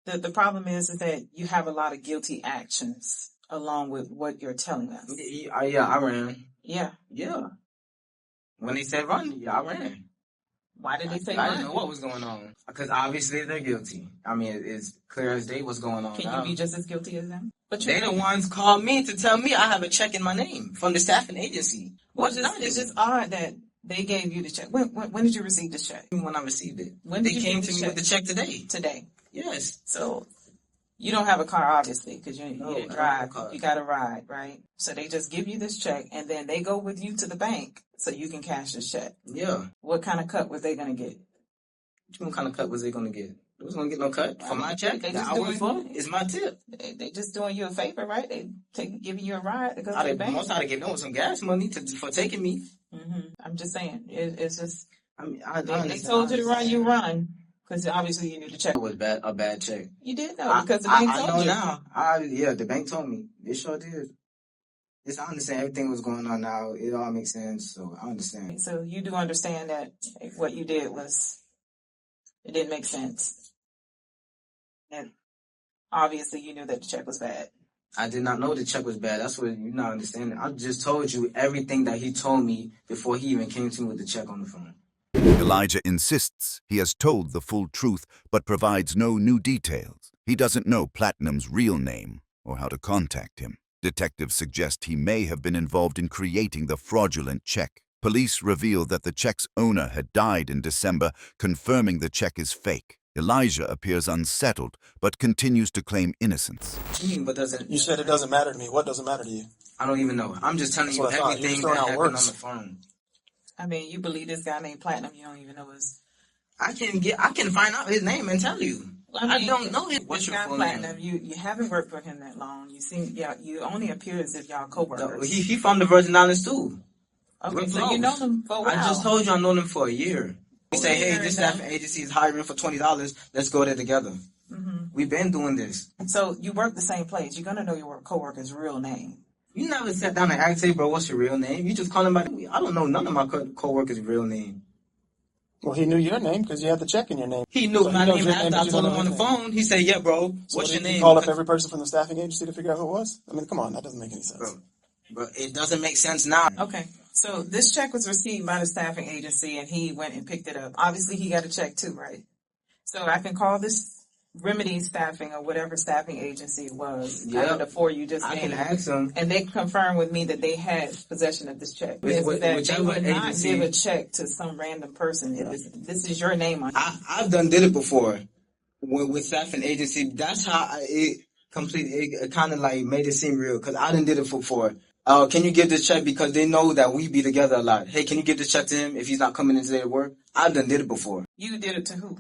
The problem is that you have a lot of guilty actions along with what you're telling us. Yeah, I ran. Yeah. Yeah. When they said run, I ran. Why did they say I run? didn't know what was going on. Because obviously they're guilty. I mean, it's clear as day what's going on. Can you be just as guilty as them? But they the ones called me to tell me I have a check in my name from the staffing agency. It's just odd that they gave you the check. When did you receive this check? When I received it. When they came to me with the check today. Today? Yes. So you don't have a car, obviously, because you didn't drive. You got a ride, right? So they just give you this check, and then they go with you to the bank so you can cash this check. Yeah. What kind of cut was they going to get? What kind of cut was they going to get? They was going to get no cut for my check. It's my tip. They just doing you a favor, right? They giving you a ride to go to the bank. Most I'd give them some gas money for taking me. Mm-hmm. I'm just saying. It's just. I mean, They told you to run, you run. Because obviously you knew the check was a bad check. You did know because the bank told I know you. now. Yeah, the bank told me. It sure did. I understand everything was going on now. It all makes sense, so I understand. So you do understand that what you did it didn't make sense. And obviously you knew that the check was bad. I did not know the check was bad. That's what you're not understanding. I just told you everything that he told me before he even came to me with the check on the phone. Elijah insists he has told the full truth, but provides no new details. He doesn't know Platinum's real name or how to contact him. Detectives suggest he may have been involved in creating the fraudulent check. Police reveal that the check's owner had died in December, confirming the check is fake. Elijah appears unsettled, but continues to claim innocence. What do you mean, but doesn't... You said it doesn't matter to me. What doesn't matter to you? I don't even know. I'm just telling you everything that happened on the phone. I mean, you believe this guy named Platinum, you don't even know his... I can find out his name and tell you. I don't know him. What's your full Platinum, name? You haven't worked with him that long. You only appear as if y'all co-workers. He from the Virgin Islands too. Okay, so you know him for a while. I just told you I know him for a year. He say, hey, this staffing agency is hiring for $20. Let's go there together. Mm-hmm. We've been doing this. So you work the same place. You're gonna know your co-worker's real name. You never sat down and asked, hey, bro, what's your real name? You just call him by. I don't know none of my co-workers' real name. Well, he knew your name because you had the check in your name. He knew my name after I told him on the phone. He said, yeah, bro, what's your name? You called up every person from the staffing agency to figure out who it was? I mean, come on, that doesn't make any sense. Bro, it doesn't make sense now. Okay, so this check was received by the staffing agency and he went and picked it up. Obviously, he got a check too, right? So I can call this Remedy Staffing or whatever staffing agency it was. Out of the four you just named. I can ask them. And they confirmed with me that they had possession of this check. They would not give a check to some random person. This is your name on it. I've did it before with staffing agency. That's how it kind of like made it seem real because I done did it before. Can you give this check because they know that we be together a lot. Hey, can you give this check to him if he's not coming in today to work? I've did it before. You did it to who?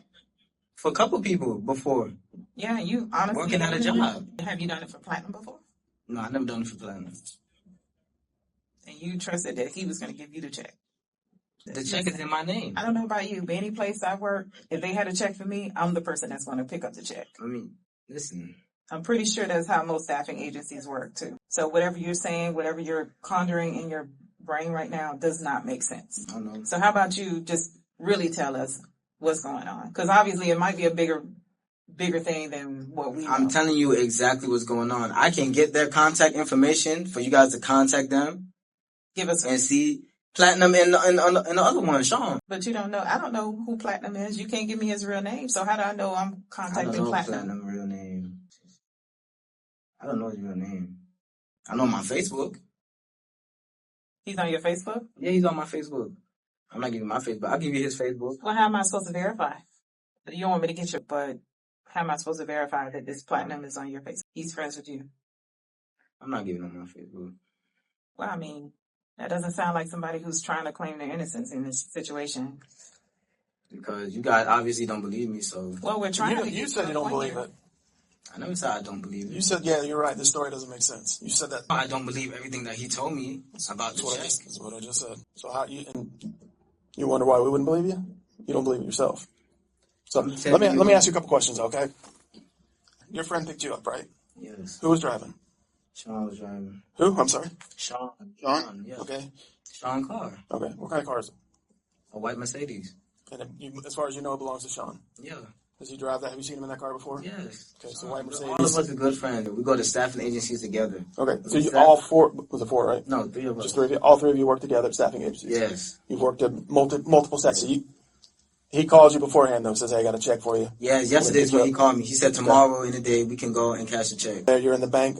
For a couple people before. Yeah, you honestly working at a job. Have you done it for Platinum before? No, I never done it for Platinum. And you trusted that he was going to give you the check. The check is in my name. I don't know about you, but any place I work, if they had a check for me, I'm the person that's going to pick up the check. I mean, listen. I'm pretty sure that's how most staffing agencies work too. So whatever you're saying, whatever you're conjuring in your brain right now does not make sense. I know. So how about you just really tell us what's going on? Because obviously it might be a bigger thing than what we know. I'm telling you exactly what's going on. I can get their contact information for you guys to contact them. Give us and see Platinum and the other one, Sean. But you don't know. I don't know who Platinum is. You can't give me his real name. So how do I know I'm contacting Platinum? Platinum real name. I don't know his real name. I know my Facebook. He's on your Facebook? Yeah, he's on my Facebook. I'm not giving you my Facebook. I'll give you his Facebook. Well, how am I supposed to verify? You don't want me to get your, but how am I supposed to verify that this Platinum is on your Facebook? He's friends with you. I'm not giving him my Facebook. Well, I mean, that doesn't sound like somebody who's trying to claim their innocence in this situation. Because you guys obviously don't believe me, so. Well, we're trying to. You said you don't believe it. I never said I don't believe it. You said, yeah, you're right. This story doesn't make sense. You said that. I don't believe everything that he told me about the check. That's what I just said. So how you wonder why we wouldn't believe you? You don't believe it yourself. So let me ask you a couple questions, okay? Your friend picked you up, right? Yes. Who was driving? Sean was driving. Who? I'm sorry? Sean? Yeah. Okay. Sean car. Okay. What kind of car is it? A white Mercedes. And as far as you know, it belongs to Sean? Yeah. Does he drive that? Have you seen him in that car before? Yes. Okay, so white Mercedes. All of us are good friends. We go to staffing agencies together. Okay, so you all four, was it four, right? No, 3 of us. Just 3 of you? All 3 of you work together at staffing agencies? Yes. You've worked at multiple sets. So he calls you beforehand, though, says, hey, I got a check for you. Yeah, yesterday's when he called me. He said tomorrow in the day we can go and cash a check. You're in the bank.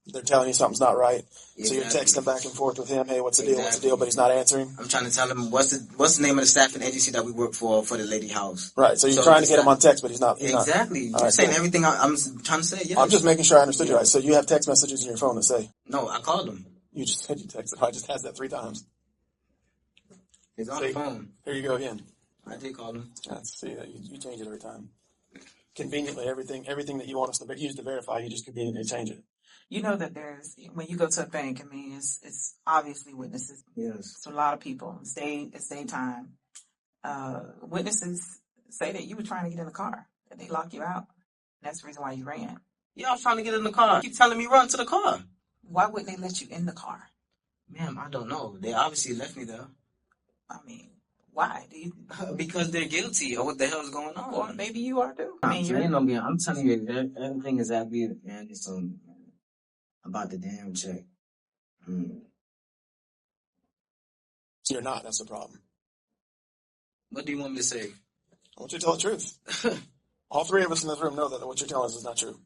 They're telling you something's not right. Exactly. So you're texting back and forth with him, hey, what's the deal, what's the deal, but he's not answering. I'm trying to tell him what's the name of the staffing agency that we work for the lady house. Right, so you're trying to get him on text, but he's not. Exactly. You're saying everything I'm trying to say, yes. I'm just making sure I understood you right. So you have text messages in your phone that say? No, I called him. You just said you texted. I just asked that 3 times. It's on the phone. Here you go again. I did call him. Let's see, you change it every time. Conveniently, everything that you want us to use to verify, you just conveniently change it. You know that when you go to a bank, I mean, it's obviously witnesses. Yes. It's a lot of people. It's daytime. Witnesses say that you were trying to get in the car, that they locked you out. That's the reason why you ran. Yeah, I was trying to get in the car. Keep telling me run to the car. Why wouldn't they let you in the car? Ma'am, I don't know. They obviously left me there. I mean, why? Because they're guilty of what the hell is going on. Well, maybe you are too. I'm telling you, everything is happy, man. It's about the damn check. So you're not. That's the problem. What do you want me to say? I want you to tell the truth. All three of us in this room know that what you're telling us is not true.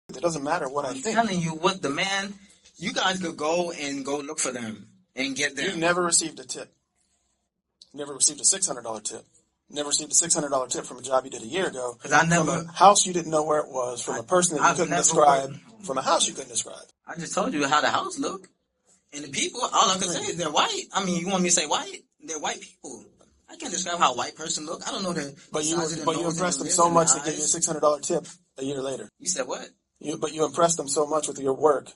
It doesn't matter what I think. I'm telling you what the man, you guys could go look for them and get them. You never received a tip. Never received a $600 tip. Never received a $600 tip from a job you did a year ago. Because I never. From a house you didn't know where it was. From a person that you couldn't describe. From a house you couldn't describe. I just told you how the house looked. And the people, all I can say is they're white. I mean, you want me to say white? They're white people. I can't describe how a white person look. I don't know that. But you impressed them so much they gave you a $600 tip a year later. You said what? But you impressed them so much with your work.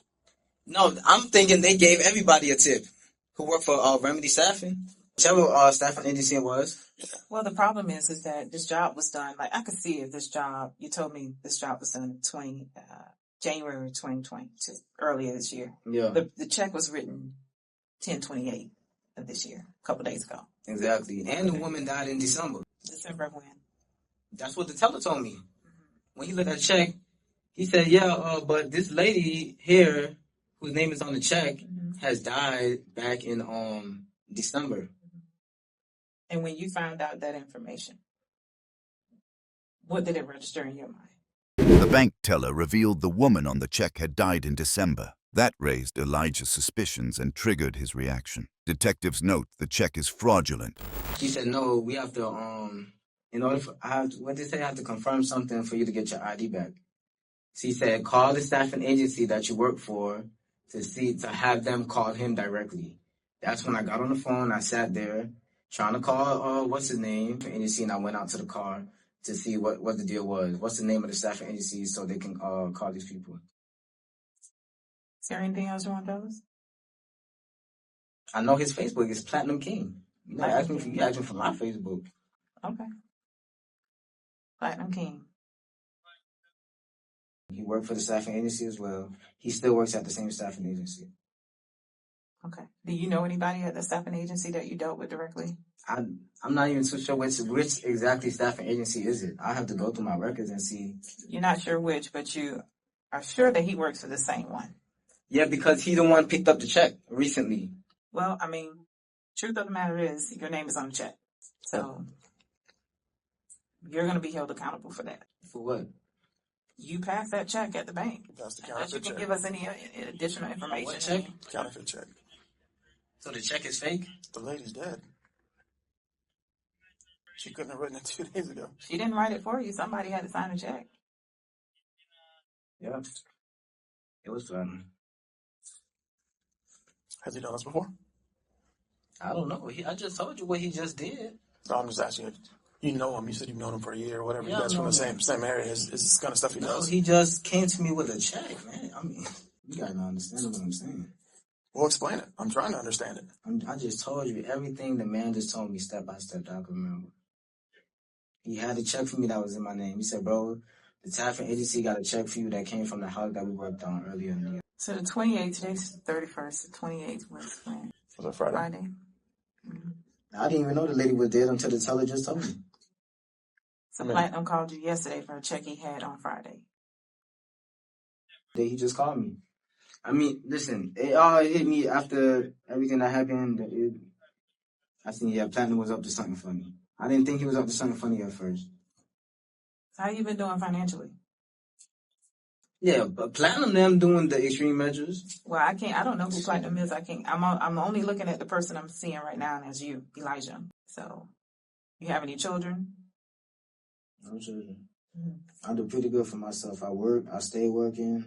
No, I'm thinking they gave everybody a tip who worked for Remedy Staffing. Whichever staffing agency it was. Well, the problem is that this job was done. Like, I could see if this job, you told me this job was done January 2022, earlier this year. Yeah. The check was written 10/28 of this year, a couple days ago. Exactly. And the woman died in December. December of when? That's what the teller told me. When he looked at the check, he said, yeah, but this lady here, whose name is on the check, has died back in December. And when you found out that information, what did it register in your mind? The bank teller revealed the woman on the check had died in December. That raised Elijah's suspicions and triggered his reaction. Detectives note the check is fraudulent. He said, no, we have to, in order for, what did they say? I have to confirm something for you to get your ID back. So he said, call the staffing agency that you work for to have them call him directly. That's when I got on the phone. I sat there trying to call, what's his name, agency, and I went out to the car to see what the deal was. What's the name of the staffing agency so they can call these people. Is there anything else you want to tell us? I know his Facebook is Platinum King. You asked me for my Facebook. Okay. Platinum King. He worked for the staffing agency as well. He still works at the same staffing agency. Okay. Do you know anybody at the staffing agency that you dealt with directly? I'm not even so sure which exactly staffing agency is it. I have to go through my records and see. You're not sure which, but you are sure that he works for the same one. Yeah, because he the one picked up the check recently. Well, I mean, truth of the matter is your name is on the check. So you're going to be held accountable for that. For what? You passed that check at the bank. That's the Unless you can give us any additional information. What check? Counterfeit check. So the check is fake? The lady's dead. She couldn't have written it 2 days ago. She didn't write it for you. Somebody had to sign the check. Yeah. It was fun. Has he done this before? I don't know. I just told you what he just did. No, I'm just asking you. You know him. You said you've known him for a year or whatever. Yeah, You guys from the same area. Is this kind of stuff he does? No, he just came to me with a check, man. I mean, you gotta understand what I'm saying. Well, explain it. I'm trying to understand it. I just told you everything the man just told me step by step that I can remember. He had a check for me that was in my name. He said, bro, the staffing agency got a check for you that came from the house that we worked on earlier in the year. So the 28th, today's the 31st, the 28th was when? Was that Friday? Friday. Mm-hmm. I didn't even know the lady was dead until the teller just told me. So Platinum called you yesterday for a check he had on Friday. He just called me. I mean, listen, it all hit me after everything that happened. I think, Platinum was up to something funny. I didn't think he was up to something funny at first. How you been doing financially? Yeah, but Platinum them doing the extreme measures. Well, I don't know who Platinum is. I'm only looking at the person I'm seeing right now, and that's you, Elijah. So, you have any children? No children. I do pretty good for myself. I work. I stay working.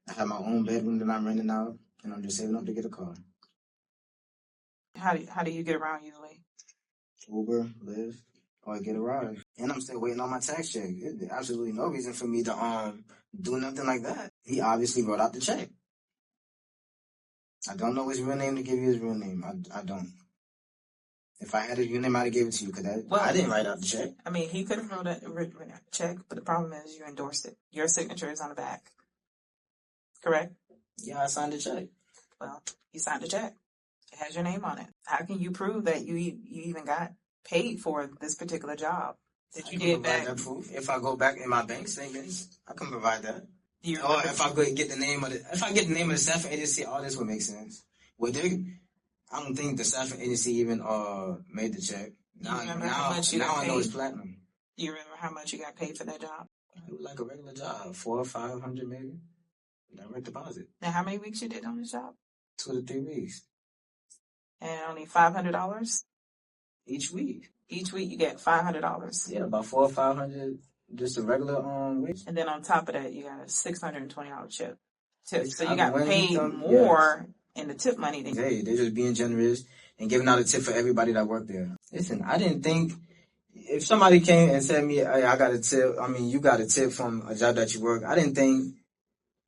I have my own bedroom that I'm renting out, and I'm just saving up to get a car. How do you get around usually? Uber, Lyft, or get a ride. And I'm still waiting on my tax check. There's absolutely no reason for me to do nothing like that. He obviously wrote out the check. I don't know his real name to give you his real name. I don't. If I had his real name, I'd have gave it to you because I didn't write out the check. I mean, he could have written a check, but the problem is you endorsed it. Your signature is on the back. Correct? Yeah, I signed the check. Well, you signed the check. It has your name on it. How can you prove that you even got paid for this particular job that you did back? That proof. If I go back in my bank statements, I can provide that. Or if I go get the name of the staffing agency, all this would make sense. I don't think the staffing agency even made the check. Now I know it's platinum. Do you remember how much you got paid for that job? It was like a regular job, $400 or $500 maybe. Direct deposit. Now, how many weeks you did on this job? 2 to 3 weeks. And only $500 each week. Each week you get $500. Yeah, about $400 or $500, just a regular wage. And then on top of that, you got a $620 tip. So you got paid more in the tip money than they're just being generous and giving out a tip for everybody that worked there. Listen, I didn't think if somebody came and said me, hey, I got a tip. I mean, you got a tip from a job that you work. I didn't think.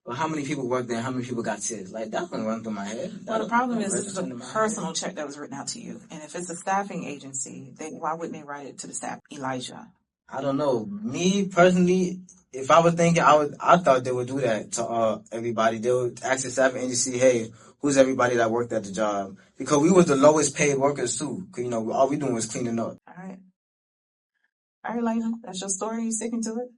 Well, how many people work there? How many people got tips? Like, that wouldn't run through my head. Well, the problem is this is a personal check that was written out to you. And if it's a staffing agency, why wouldn't they write it to the staff? Elijah. I don't know. Me, personally, if I was thinking, I thought they would do that to everybody. They would ask the staffing agency, hey, who's everybody that worked at the job? Because we was the lowest paid workers, too. Cause, all we doing was cleaning up. All right. All right, Elijah. That's your story. You sticking to it?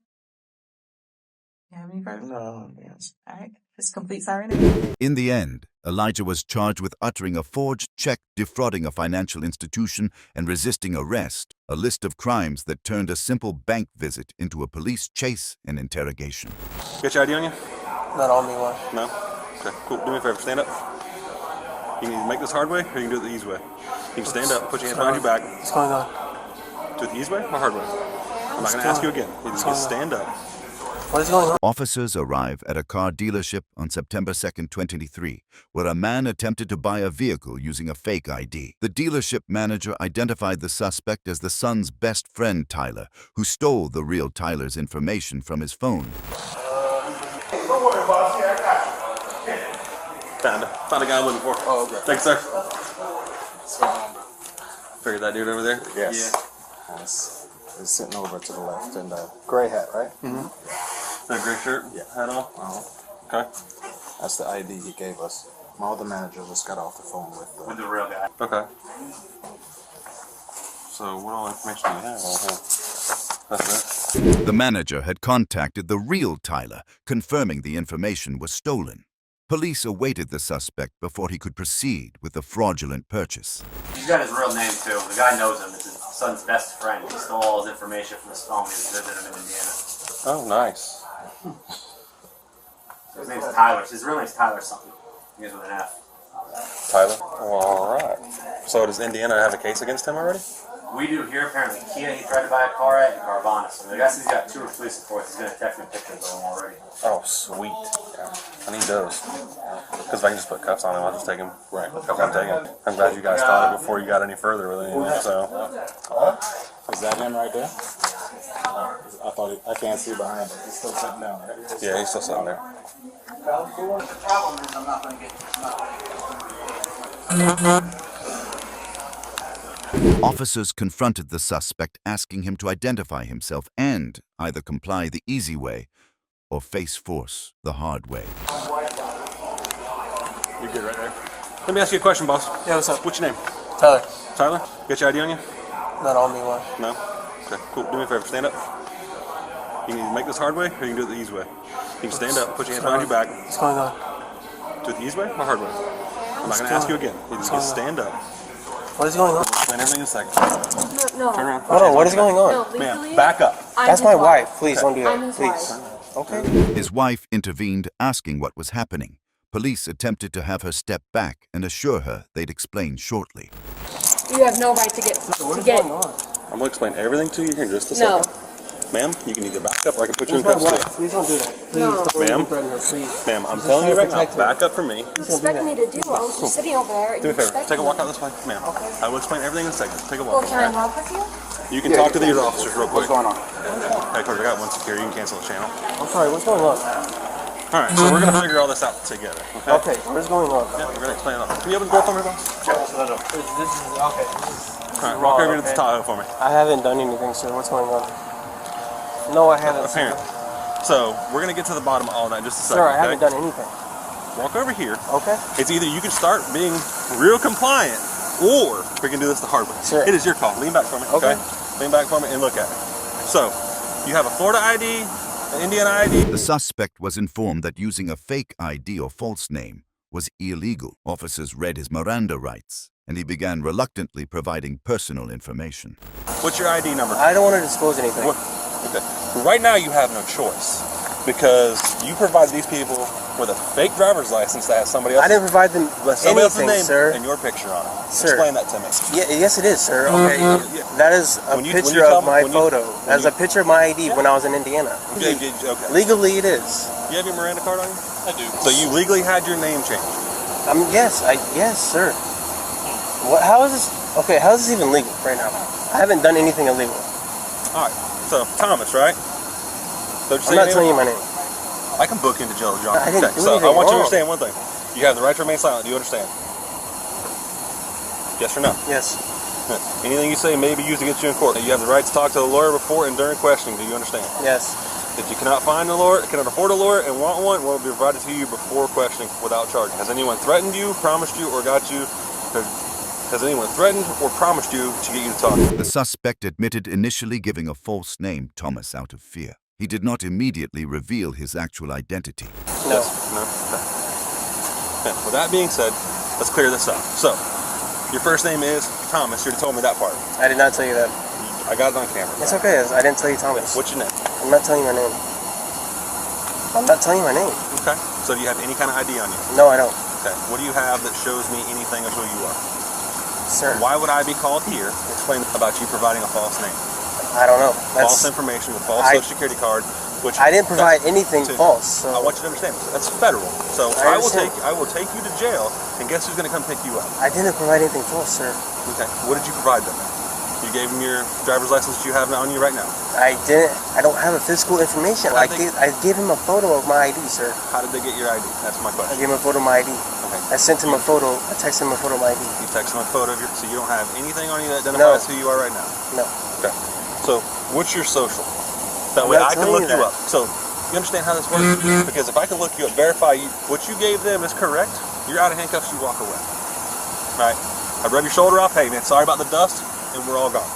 You have any further? No, yes. All right. This completes our interview. In the end, Elijah was charged with uttering a forged check, defrauding a financial institution, and resisting arrest, a list of crimes that turned a simple bank visit into a police chase and interrogation. Got your ID on you? Not on me, one. No? Okay, cool. Do me a favor. Stand up. You can either make this hard way, or you can do it the easy way. You can stand up, put your hands behind your back. What's going on? Do it the easy way or hard way? I'm not going to ask you again. You just stand up. What is going on? Officers arrive at a car dealership on September 2nd, 2023, where a man attempted to buy a vehicle using a fake ID. The dealership manager identified the suspect as the son's best friend, Tyler, who stole the real Tyler's information from his phone. Don't worry, boss. Yeah, I got you. Found a guy I'm looking for. Oh, okay. Thanks, sir. Figured that dude over there? Yes. Yeah. It's sitting over to the left in the gray hat, right? Mm-hmm. That gray shirt? Yeah. Hat on? Okay. That's the ID he gave us. My other manager just got off the phone with the real guy. Okay. So what all information do you have on him? That's it? The manager had contacted the real Tyler, confirming the information was stolen. Police awaited the suspect before he could proceed with the fraudulent purchase. He's got his real name, too. The guy knows him. It's his son's best friend. He stole all his information from his phone. He was visiting him in Indiana. Oh, nice. His name's Tyler. His real name's Tyler something. He goes with an F. Tyler? Well, all right. So does Indiana have a case against him already? We do here, apparently. Kia, he tried to buy a car at, and Carvana. So the guy says he's got 2 police reports. He's going to text me pictures of them already. Oh, sweet. I need those. Because if I can just put cuffs on him, I'll just take him. Right. I'm taking. I'm glad you guys thought it before you got any further with anything. So. Is that him right there? I can't see behind him. He's still sitting down, right? Yeah, he's still sitting there. The problem is I'm not going to get... Officers confronted the suspect, asking him to identify himself and either comply the easy way or face force the hard way. You're good right there. Let me ask you a question, boss. Yeah, what's up? What's your name? Tyler. Tyler? Got your ID on you? Not on me, one. No? Okay, cool. Do me a favor. Stand up. You can either make this hard way, or you can do it the easy way. You can stand up, put your hands behind your back. What's going on? Do it the easy way or hard way? I'm not going to ask you again. You just stand up. What is going on? Explain everything in a second. No. Turn around. Hold on, what is going on? No, Ma'am, back up. That's my wife. Please don't do that. I'm his Please. wife. Okay. His wife intervened, asking what was happening. Police attempted to have her step back and assure her they'd explain shortly. You have no right to get. What is going on? I'm going to explain everything to you here in just a No. second. Ma'am, you can either back up or I can put you in That's my cuffs. wife. Please don't do that. Please No. don't Ma'am? threaten her, please. Ma'am, I'm Just telling you trying right to now, protect her. back up for me. What do you expect me to do? I was just sitting over there. And Do me a you favor. expect Take a me walk to- out this way. Ma'am, I will explain everything in a second. Take a Well, walk. can I walk with you? You can talk to these officers real quick. What's going on? Hey, Carter, I got one security. You can cancel the channel. I'm sorry, what's going on? All right, so we're going to figure all this out together. Okay, what's going on? Yeah, we're going to explain it all. Can you open the door for me, boss? This is, okay. All right, walk over to the Tahoe for me. I haven't done anything, sir. What's going on? No, I haven't. Apparently. So, we're going to get to the bottom of all that in just a second. Sir, I haven't done anything. Walk over here. Okay. It's either you can start being real compliant, or we can do this the hard way. Sure. It is your call. Lean back for me. Okay. Lean back for me and look at it. So, you have a Florida ID, an Indiana ID. The suspect was informed that using a fake ID or false name was illegal. Officers read his Miranda rights, and he began reluctantly providing personal information. What's your ID number? I don't want to disclose anything. Okay. Right now, you have no choice because you provided these people with a fake driver's license that has somebody else. I didn't provide them else's anything, name sir. and your picture on it. Sir. Explain that to me. Yeah, yes, it is, sir. Okay, that is a picture of my photo. That's a picture of my ID when I was in Indiana. Okay. Legally, it is. You have your Miranda card on you? I do. So you legally had your name changed? Yes, sir. What? How is this? Okay, how is this even legal right now? I haven't done anything illegal. All right. So Thomas, right? I'm not telling you my name. I can book you into jail, John. I didn't do so anything I want you to wrong. understand one thing. You have the right to remain silent. Do you understand? Yes or no? Yes. Anything you say may be used against you in court. You have the right to talk to the lawyer before and during questioning. Do you understand? Yes. If you cannot find a lawyer, cannot afford a lawyer, and want one, will be provided to you before questioning without charge. Has anyone threatened you, promised you, or got you? Has anyone threatened or promised you to get you to talk? The suspect admitted initially giving a false name, Thomas, out of fear. He did not immediately reveal his actual identity. No. No? Okay. Yeah, with that being said, let's clear this up. So, your first name is Thomas. You already told me that part. I did not tell you that. I got it on camera. It's okay. I didn't tell you Thomas. What's your name? I'm not telling you my name. I'm not telling you my name. Okay. So do you have any kind of ID on you? No, I don't. Okay. What do you have that shows me anything of who you are? Sir. Why would I be called here to explain about you providing a false name? I don't know. False information, a false social security card. Which I didn't provide anything false. So. I want you to understand that's federal. So I will take you to jail, and guess who's going to come pick you up? I didn't provide anything false, sir. Okay. What did you provide them? You gave them your driver's license that you have on you right now. I didn't. I don't have a physical information. I gave him a photo of my ID, sir. How did they get your ID? That's my question. I gave him a photo of my ID. Okay. I sent him a photo. I texted him a photo of my ID. You texted him a photo of your. So you don't have anything on you that identifies who you are right now. No. Okay. So what's your social? That way I can look you up. So you understand how this works? Because if I can look you up, verify what you gave them is correct, you're out of handcuffs. You walk away. Right? I rub your shoulder off. Hey man, sorry about the dust, and we're all gone.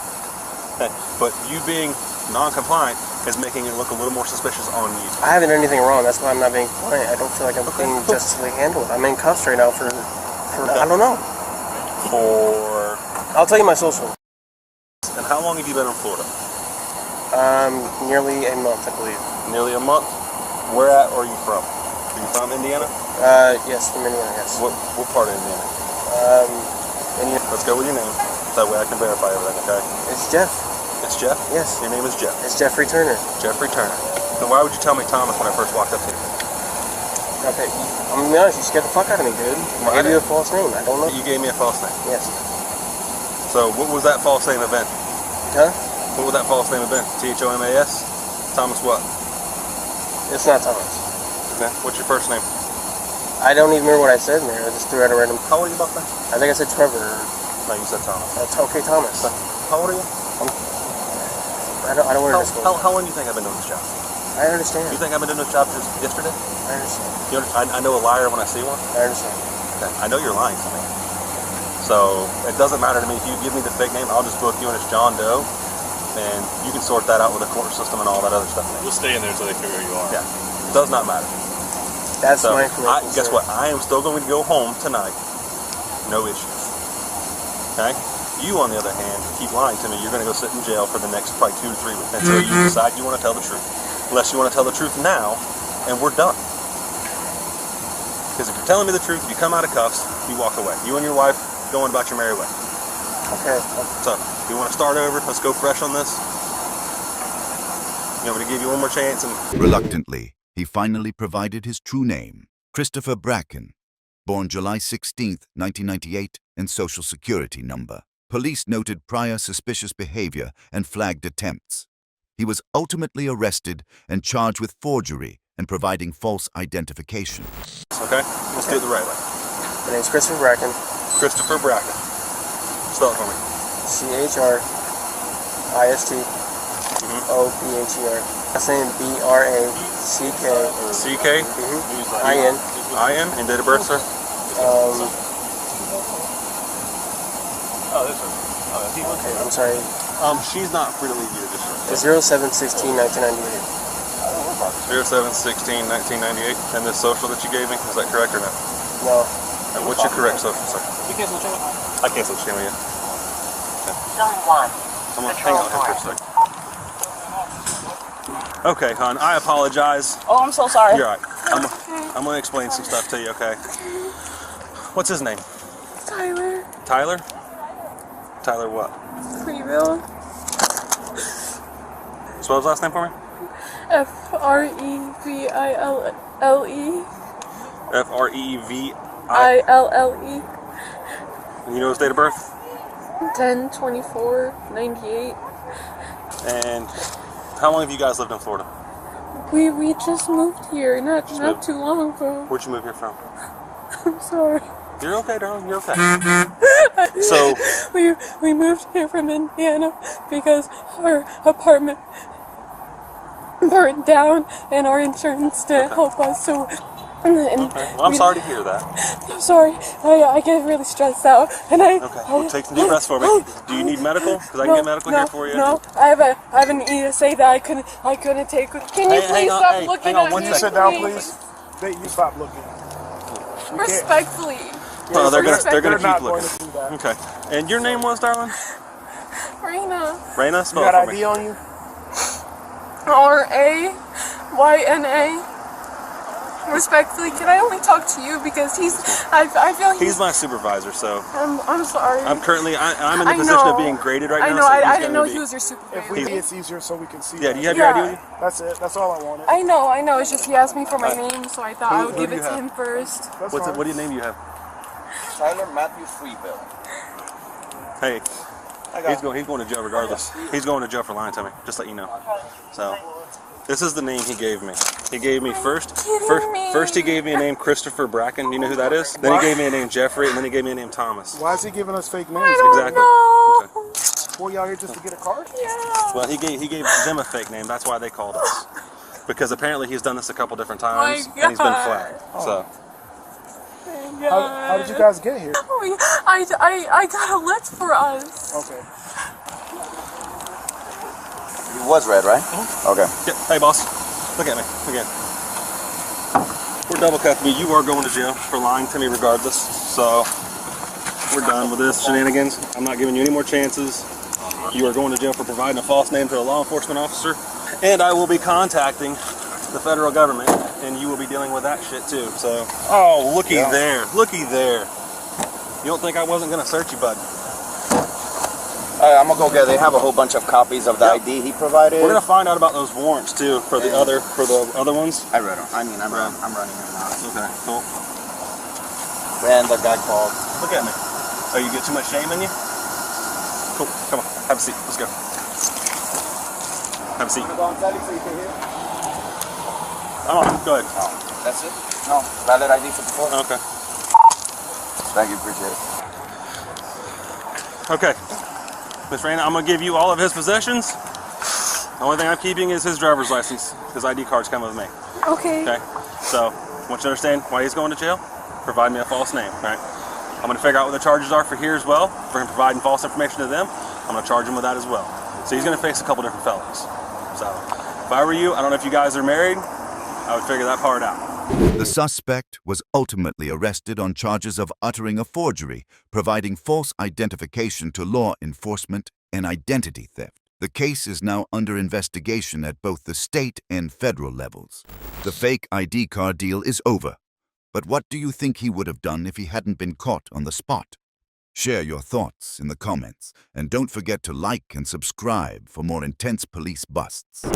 Okay. But you being non-compliant is making it look a little more suspicious on you. I haven't done anything wrong. That's why I'm not being compliant. I don't feel like I'm being justly handled. I'm in cuffs right now for I don't know. I'll tell you my social. And how long have you been in Florida? Nearly a month, I believe. Nearly a month? Where at are you from? Are you from Indiana? Yes, from Indiana, yes. What part of Indiana? Indiana. Let's go with your name. That way I can verify everything, okay? It's Jeff. It's Jeff? Yes. Your name is Jeff? It's Jeffrey Turner. Jeffrey Turner. Then why would you tell me Thomas when I first walked up to you? Okay, I'm gonna be honest, you scared the fuck out of me, dude. I gave you a false name. I don't know. You gave me a false name? Yes. So what was that false name event? Huh? What would that false name event? Thomas? Thomas what? It's not Thomas. Okay. What's your first name? I don't even remember what I said in there. I just threw out a random. How old are you, Buffalo? I think I said Trevor. No, you said Thomas. Okay, Thomas. How old are you? I don't want to disclose. How long do you think I've been doing this job? I understand. You think I've been doing this job just yesterday? I understand. I know a liar when I see one? I understand. Okay. I know you're lying to me. So it doesn't matter to me if you give me the fake name. I'll just book you in as John Doe, and you can sort that out with the court system and all that other stuff. We'll stay in there until they figure who you are. Yeah. It does not matter. That's my information. Guess what? I am still going to go home tonight. No issues. Okay? You, on the other hand, keep lying to me. You're going to go sit in jail for the next probably 2 to 3 weeks until you decide you want to tell the truth. Unless you want to tell the truth now, and we're done. Because if you're telling me the truth, you come out of cuffs, you walk away. You and your wife going about your merry way. Okay. So, you want to start over? Let's go fresh on this. You want me to give you one more chance? And Reluctantly, he finally provided his true name, Christopher Bracken, born July 16, 1998, and Social Security number Police noted prior suspicious behavior and flagged attempts. He was ultimately arrested and charged with forgery and providing false identification. Okay, let's do it the right way. My name's Christopher Bracken. Christopher Bracken. Spell it for me. CHRISTOPHER. Last name BRACK. CK? IN. IN? And date of birth, sir? Okay, I'm sorry. She's not free to leave you just right. 07/16/1998. 07/16/1998. And this social that you gave me, is that correct or no? No. And what's your correct social, sir? You cancel the channel? I canceled the channel yet. Zone 1. I'm gonna hang out here for a second. Okay, hon, I apologize. Oh, I'm so sorry. You're all right. I'm gonna explain some stuff to you, okay? What's his name? Tyler. Tyler? Tyler what? Freeville. Spell his last name for me? FREVILLE. FREVILLE. And you know his date of birth? 10/24/98. And how long have you guys lived in Florida? We just moved here not too long ago. Where'd you move here from? I'm sorry. You're okay, darling. You're okay. So we moved here from Indiana because our apartment burned down and our insurance didn't help us. So, well, I'm sorry to hear that. I'm sorry. I get really stressed out, and Okay, well, take some deep breaths for me. Do you need medical? Because I can get medical here for you. No, I have an ESA that I couldn't take. Can you please stop looking at me? Can you sit down, please? You stop looking. Respectfully. Oh, they're gonna keep not looking. going to do that. Okay. And your name was, darling? Raina. Raina, You spell got it for ID me. on you? RAYNA. Respectfully, can I only talk to you because I feel He's my supervisor, so I'm sorry. I'm currently I'm in the position of being graded right now. I know. So I he's didn't gonna know be, he was your supervisor. If it's easier so we can see. Yeah, do you have your ID with you? That's it. That's all I wanted. I know. It's just he asked me for my name, so I thought I would who give do it you to have? him first. What do you name you have? Tyler Matthew Freeville. Hey, he's going to jail regardless. He's going to jail for lying to me. Just let you know. So, this is the name he gave me. He gave me first he gave me a name Christopher Bracken. You know who that is? Then he gave me a name Jeffrey, and then he gave me a name Thomas. Why is he giving us fake names? Exactly. Okay. Boy, y'all here just to get a card? Yeah. Well, he gave them a fake name. That's why they called us. Because apparently he's done this a couple different times, and he's been flagged. So. How did you guys get here? I got a lift for us. Okay. He was red, right? Okay. Yeah. Hey, boss. Look at me. Again. We're double cuffing you. You are going to jail for lying to me regardless. So, we're done with this shenanigans. I'm not giving you any more chances. You are going to jail for providing a false name to a law enforcement officer. And I will be contacting the federal government, and you will be dealing with that shit too. So, oh, looky there. Looky there. You don't think I wasn't going to search you, bud? I'm gonna go get. They have a whole bunch of copies of the ID he provided. We're gonna find out about those warrants too for the other ones. I read them. I'm running them now. Okay, cool. And the guy called. Look at me. Oh, you get too much shame in you? Cool. Come on. Have a seat. Let's go. Have a seat. Oh, go ahead. Oh, that's it? No. Valid ID for the floor. Okay. Thank you. Appreciate it. Okay. Miss Raina, I'm going to give you all of his possessions. The only thing I'm keeping is his driver's license. His ID cards come with me. Okay. Okay. So, I want you to understand why he's going to jail. Provide me a false name, right? I'm going to figure out what the charges are for here as well, for him providing false information to them. I'm going to charge him with that as well. So he's going to face a couple different felonies. So, if I were you, I don't know if you guys are married, I would figure that part out. The suspect was ultimately arrested on charges of uttering a forgery, providing false identification to law enforcement, and identity theft. The case is now under investigation at both the state and federal levels. The fake ID card deal is over. But what do you think he would have done if he hadn't been caught on the spot? Share your thoughts in the comments, and don't forget to like and subscribe for more intense police busts.